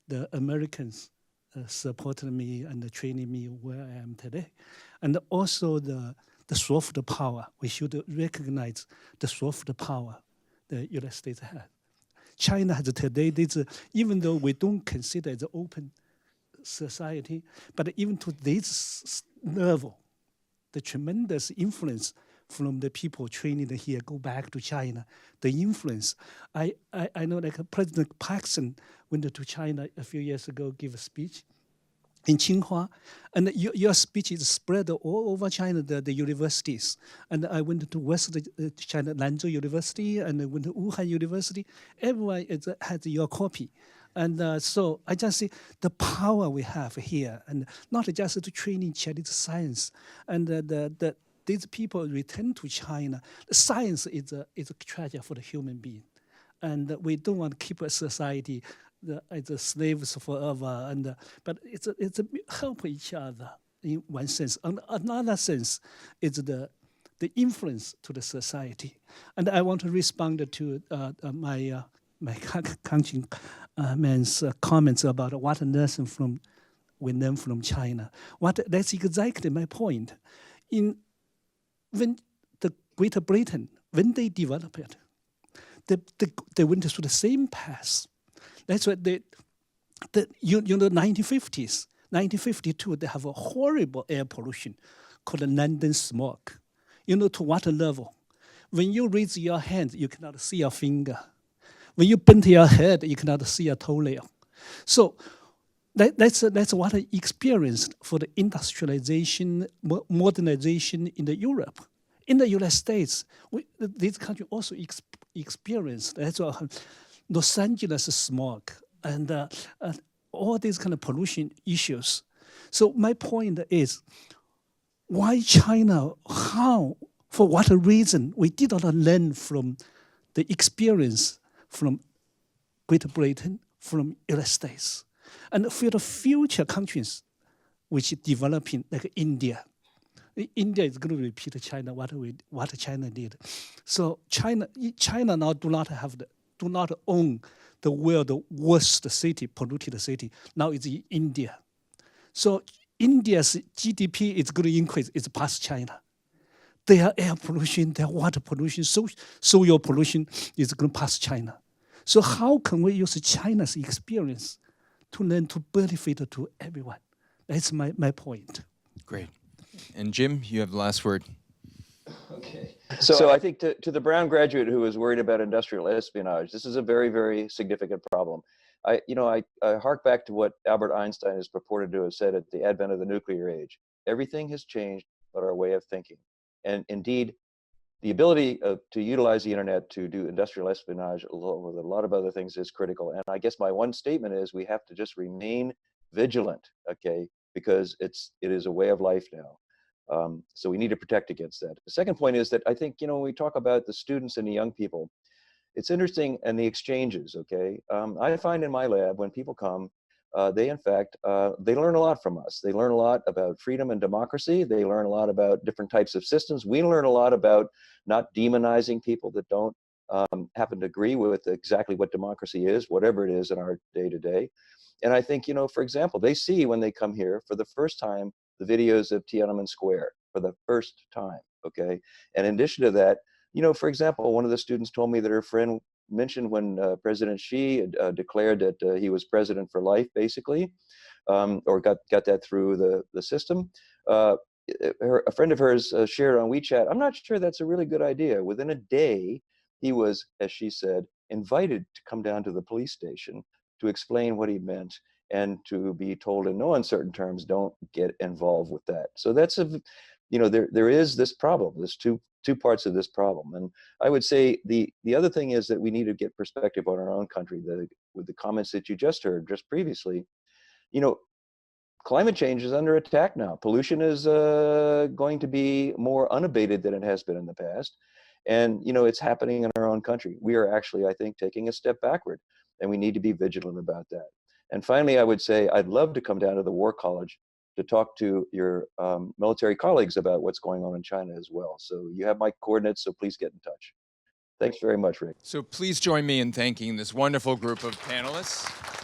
the Americans supporting me and training me where I am today. And also the soft power. We should recognize the soft power the United States has. China has today, even though we don't consider it an open society, but even to this level, the tremendous influence from the people training here go back to China. The influence. I know, like President Paxson went to China a few years ago, give a speech in Tsinghua, and your speech is spread all over China, the universities. And I went to West China, Lanzhou University, and I went to Wuhan University. Everyone has your copy. And so I just see the power we have here, and not just to training Chinese science. And these people return to China. Science is a treasure for the human being. And we don't want to keep a society as slaves forever. But it's help each other in one sense. And another sense is the influence to the society. And I want to respond to my countryman's comments about what lesson we learn from China. That's exactly my point. When the Great Britain, when they developed it, they went through the same path. That's why the 1950s, 1952, they have a horrible air pollution called London smog. To what level? When you raise your hand, you cannot see your finger. When you bend your head, you cannot see your toenail. So That's what I experienced for the industrialization, modernization in the Europe. In the United States, this country also experienced, that's why Los Angeles smog and all these kind of pollution issues. So my point is, why China? How? For what reason? We did not learn from the experience from Great Britain, from United States. And for the future countries which are developing, like India, India is going to repeat China, what China did. So China now do not own the world's worst city, polluted city. Now it's India. So India's GDP is going to increase. It's past China. Their air pollution, their water pollution, soil pollution is going to pass China. So how can we use China's experience to learn to benefit to everyone? That's my point. Great. And Jim, you have the last word. Okay. So I think to the Brown graduate who is worried about industrial espionage, this is a very, very significant problem. I hark back to what Albert Einstein is purported to have said at the advent of the nuclear age. Everything has changed but our way of thinking. And indeed, the ability to utilize the internet to do industrial espionage along with a lot of other things is critical. And I guess my one statement is we have to just remain vigilant, okay, because it is a way of life now. So we need to protect against that. The second point is that I think, when we talk about the students and the young people, it's interesting, and the exchanges, okay? I find in my lab when people come, they learn a lot from us. They learn a lot about freedom and democracy. They learn a lot about different types of systems. We learn a lot about not demonizing people that don't happen to agree with exactly what democracy is, whatever it is in our day-to-day. And I think, for example, they see when they come here for the first time, the videos of Tiananmen Square for the first time, okay? And in addition to that, for example, one of the students told me that her friend mentioned when President Xi declared that he was president for life, basically, or got that through the system. A friend of hers shared on WeChat, I'm not sure that's a really good idea. Within a day, he was, as she said, invited to come down to the police station to explain what he meant and to be told in no uncertain terms, don't get involved with that. So that's there is this problem. There's two parts of this problem. And I would say the other thing is that we need to get perspective on our own country. With the comments that you just heard just previously, climate change is under attack now. Pollution is going to be more unabated than it has been in the past. And, it's happening in our own country. We are actually, I think, taking a step backward, and we need to be vigilant about that. And finally, I would say I'd love to come down to the War College to talk to your military colleagues about what's going on in China as well. So you have my coordinates, so please get in touch. Thanks very much, Rick. So please join me in thanking this wonderful group of panelists.